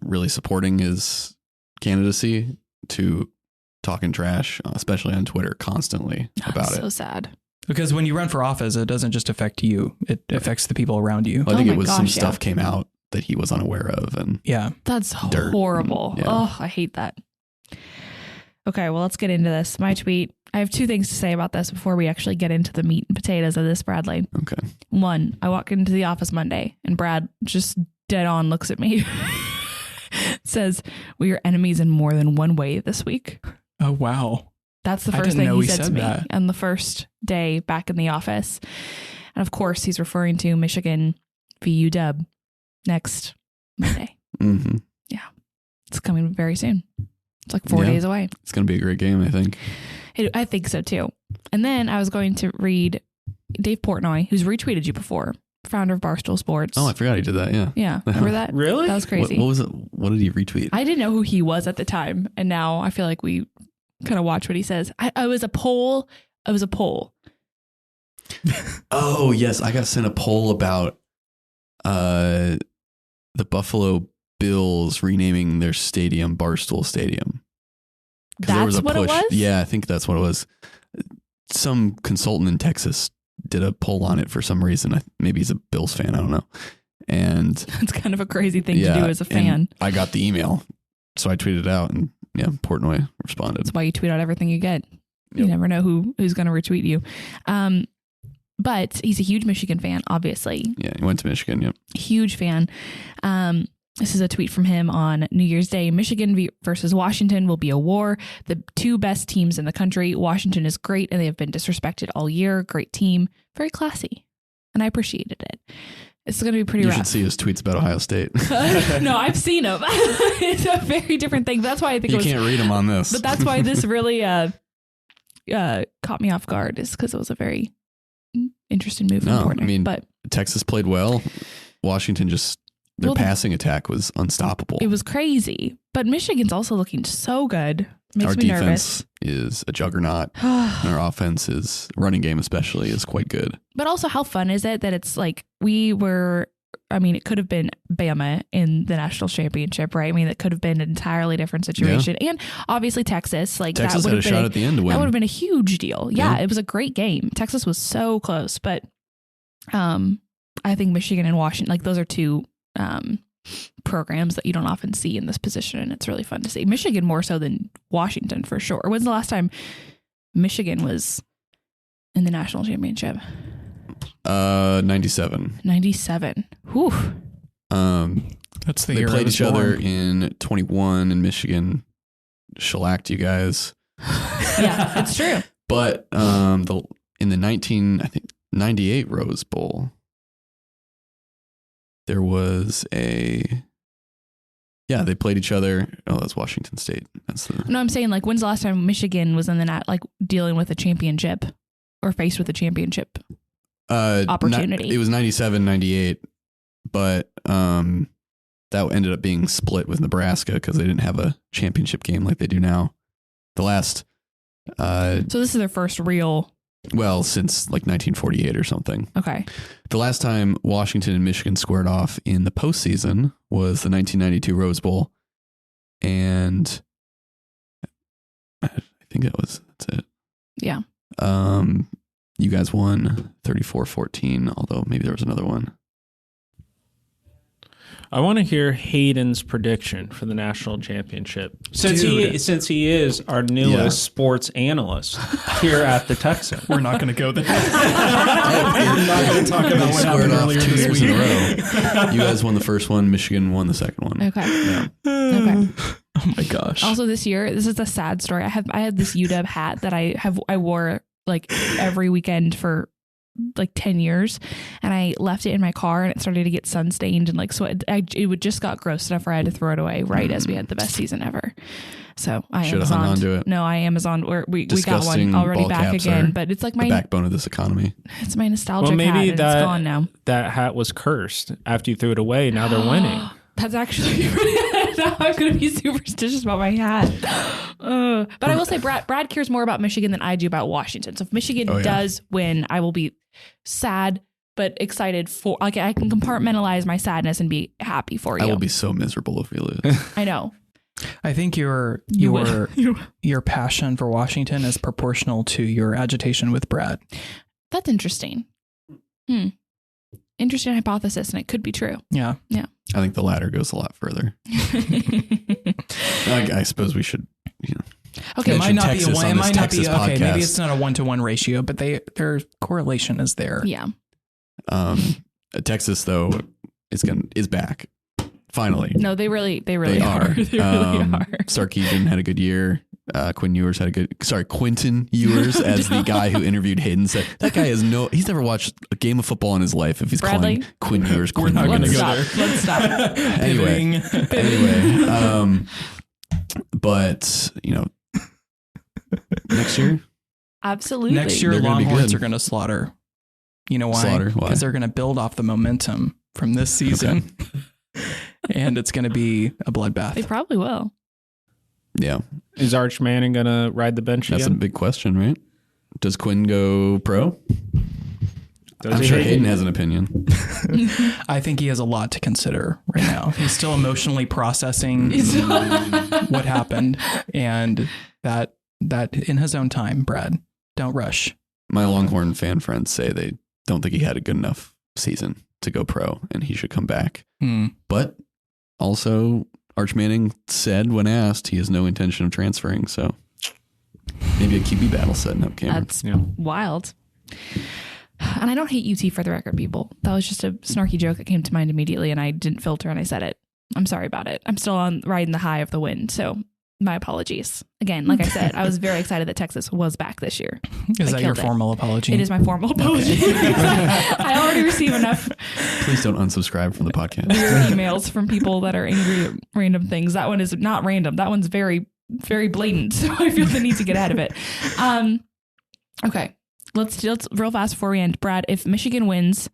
really supporting his candidacy to talking trash, especially on Twitter, constantly about so it. sad. Because when you run for office, it doesn't just affect you, it affects the people around you. I think Oh it my was some gosh, yeah. stuff came out that he was unaware of, and Yeah. That's Dirt. horrible. Yeah. Oh, I hate that. Okay, well, let's get into this. My tweet. I have two things to say about this before we actually get into the meat and potatoes of this, Bradley. okay. One, I walk into the office Monday and Brad just dead on looks at me. Says, we are enemies in more than one way this week. Oh, wow. That's the I first didn't thing know he he said to said me that. on the first day back in the office. And of course, he's referring to Michigan v. UW next Monday. hmm It's coming very soon. It's like 4 Yeah. days away. It's going to be a great game, I think. I think so too. And then I was going to read Dave Portnoy, who's retweeted you before, founder of Barstool Sports. Oh, I forgot he did that. Yeah. Yeah, remember that? Really? That was crazy. What was it? What did he retweet? I didn't know who he was at the time, and now I feel like we kind of watch what he says. I was a poll. I was a poll. Oh, yes. I got sent a poll about the Buffalo Bills renaming their stadium Barstool Stadium. 'Cause there That's a what it was? Yeah, I think that's what it was. Some consultant in Texas did a poll on it for some reason. Maybe he's a Bills fan. I don't know. And It's kind of a crazy thing yeah, to do as a fan. and I got the email. So I tweeted it out, and yeah, Portnoy responded. That's why you tweet out everything you get. You Yep. never know who's going to retweet you. But he's a huge Michigan fan, obviously. Yeah, he went to Michigan. Yep. Huge fan. This is a tweet from him on New Year's Day. Michigan versus Washington will be a war. The two best teams in the country. Washington is great, and they have been disrespected all year. Great team. Very classy. And I appreciated it. It's going to be pretty You rough. should see his tweets about Ohio State. No, I've seen them. It's a very different thing. That's why I think You it was... can't read them on this. But that's why this really caught me off guard, is because it was a very interesting move from No, Portnoy. I mean, but Texas played well. Washington just Their passing attack was unstoppable. It was crazy. But Michigan's also looking so good. Makes our me defense nervous. is a juggernaut. And our offense is, running game especially, is quite good. But also, how fun is it that it's like it could have been Bama in the national championship, right? I mean, it could have been an entirely different situation. Yeah. And obviously Texas, Texas had a shot at the end to win. That would have been a huge deal. Yeah, it was a great game. Texas was so close, but I think Michigan and Washington, like those are two programs that you don't often see in this position, and it's really fun to see. Michigan more so than Washington for sure. When's the last time Michigan was in the national championship? 97. 97. Whew. That's the they year played each other born. in 21, and Michigan shellacked you guys. Yeah, it's true. But in the 98 Rose Bowl, there was they played each other. Oh, that's Washington State. No, I'm saying, like, when's the last time Michigan was in the dealing with a championship or faced with a championship opportunity? It was 97, 98, but that ended up being split with Nebraska because they didn't have a championship game like they do now. The last. So this is their first real. Well, since like 1948 or something. Okay. The last time Washington and Michigan squared off in the postseason was the 1992 Rose Bowl. And I think that's it. Yeah. You guys won 34-14, although maybe there was another one. I want to hear Hayden's prediction for the national championship, since he is our newest sports analyst here at the Texan. We're not going to go there. We're not going to talk about what happened earlier this week. In a row. You guys won the first one. Michigan won the second one. Okay. Yeah. Okay. Oh my gosh. Also, this year, this is a sad story. I had this UW hat that I wore like every weekend for like 10 years, and I left it in my car, and it started to get sun stained, and like, so it would just got gross enough where I had to throw it away right as we had the best season ever. So I should have hung on to it. No, I Amazon where we got one already back again, but it's like my backbone of this economy. It's my nostalgic well, maybe hat, and that, it's gone now. That hat was cursed after you threw it away. Now they're winning. That's actually now I'm going to be superstitious about my hat. But I will say Brad cares more about Michigan than I do about Washington. So if Michigan does win, I will be sad but excited for. Like, I can compartmentalize my sadness and be happy for you. I will be so miserable if we lose. I know. I think your passion for Washington is proportional to your agitation with Brad. That's interesting. Interesting hypothesis, and it could be true. Yeah. Yeah. I think the latter goes a lot further. I suppose we should, Okay, it might not Texas be one. It might not be podcast. Okay. Maybe it's not a 1-to-1 ratio, but their correlation is there. Yeah. Texas though is back finally. No, they really are. They really are. Sarkisian had a good year. Quentin Ewers as the guy who interviewed Hayden said that guy he's never watched a game of football in his life if he's calling Quentin Ewers. We're not going to go there. Let's stop. Anyway, but next year. Absolutely. Next year, Longhorns are going to slaughter. You know why? Slaughter? Why? Because they're going to build off the momentum from this season. Okay. And it's going to be a bloodbath. They probably will. Yeah. Is Arch Manning going to ride the bench That's again? a big question, right? Does Quinn go pro? I'm sure Hayden has an opinion. I think he has a lot to consider right now. He's still emotionally processing what happened, and that in his own time, Brad, don't rush. My Longhorn fan friends say they don't think he had a good enough season to go pro, and he should come back. But also, Arch Manning said when asked he has no intention of transferring, so maybe a QB battle setting up, Cameron. That's wild. And I don't hate UT for the record, people. That was just a snarky joke that came to mind immediately, and I didn't filter and I said it. I'm sorry about it. I'm still riding the high of the wind, so my apologies. Again, like I said, I was very excited that Texas was back this year. Is that your formal apology? It is my formal apology. I already receive enough. Please don't unsubscribe from the podcast. Weird emails from people that are angry at random things. That one is not random. That one's very, very blatant. So I feel the need to get ahead of it. Okay. Let's real fast before we end. Brad, if Michigan wins,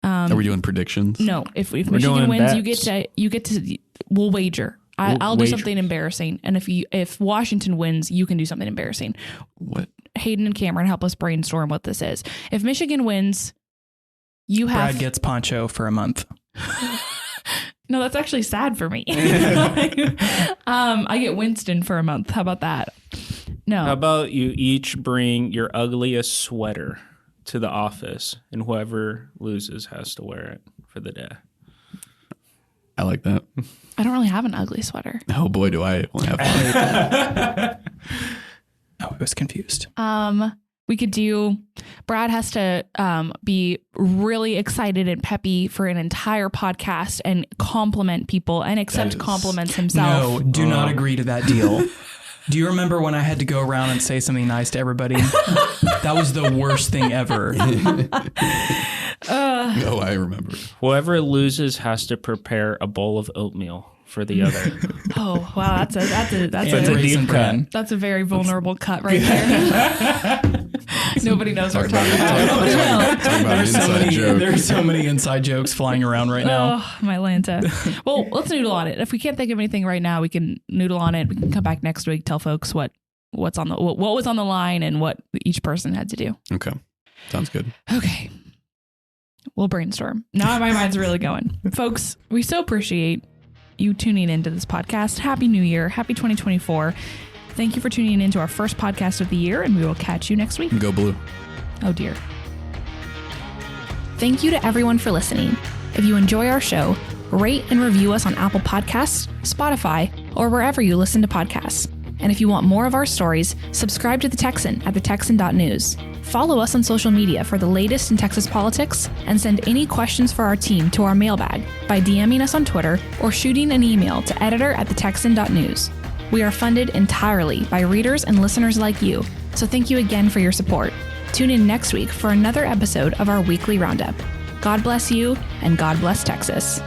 Are we doing predictions? No, if Michigan wins, you get to we'll wager. I'll do wager. something embarrassing, and if Washington wins, you can do something embarrassing. What? Hayden and Cameron help us brainstorm what this is. If Michigan wins, Brad gets poncho for a month. No, that's actually sad for me. I get Winston for a month. How about that? No. How about you each bring your ugliest sweater to the office, and whoever loses has to wear it for the day. I like that. I don't really have an ugly sweater. Oh boy, do I want to have fun. Oh, I was confused. We could do, Brad has to be really excited and peppy for an entire podcast and compliment people and accept compliments himself. No, do not agree to that deal. Do you remember when I had to go around and say something nice to everybody? That was the worst thing ever. No, I remember. Whoever loses has to prepare a bowl of oatmeal for the other. Oh, wow. That's a Raisin Bran. That's a very vulnerable cut right there. Nobody knows what we're talking about. Talking about an inside joke. There's so many inside jokes flying around right now. Oh, my Lanta. Well, let's noodle on it. If we can't think of anything right now, we can noodle on it. We can come back next week, tell folks what was on the line and what each person had to do. Okay. Sounds good. Okay. We'll brainstorm. Now my mind's really going. Folks, we so appreciate you tuning into this podcast. Happy New Year. Happy 2024. Thank you for tuning into our first podcast of the year, and we will catch you next week. Go Blue. Oh, dear. Thank you to everyone for listening. If you enjoy our show, rate and review us on Apple Podcasts, Spotify, or wherever you listen to podcasts. And if you want more of our stories, subscribe to The Texan at thetexan.news. Follow us on social media for the latest in Texas politics, and send any questions for our team to our mailbag by DMing us on Twitter or shooting an email to editor@thetexan.news. We are funded entirely by readers and listeners like you, so thank you again for your support. Tune in next week for another episode of our weekly roundup. God bless you, and God bless Texas.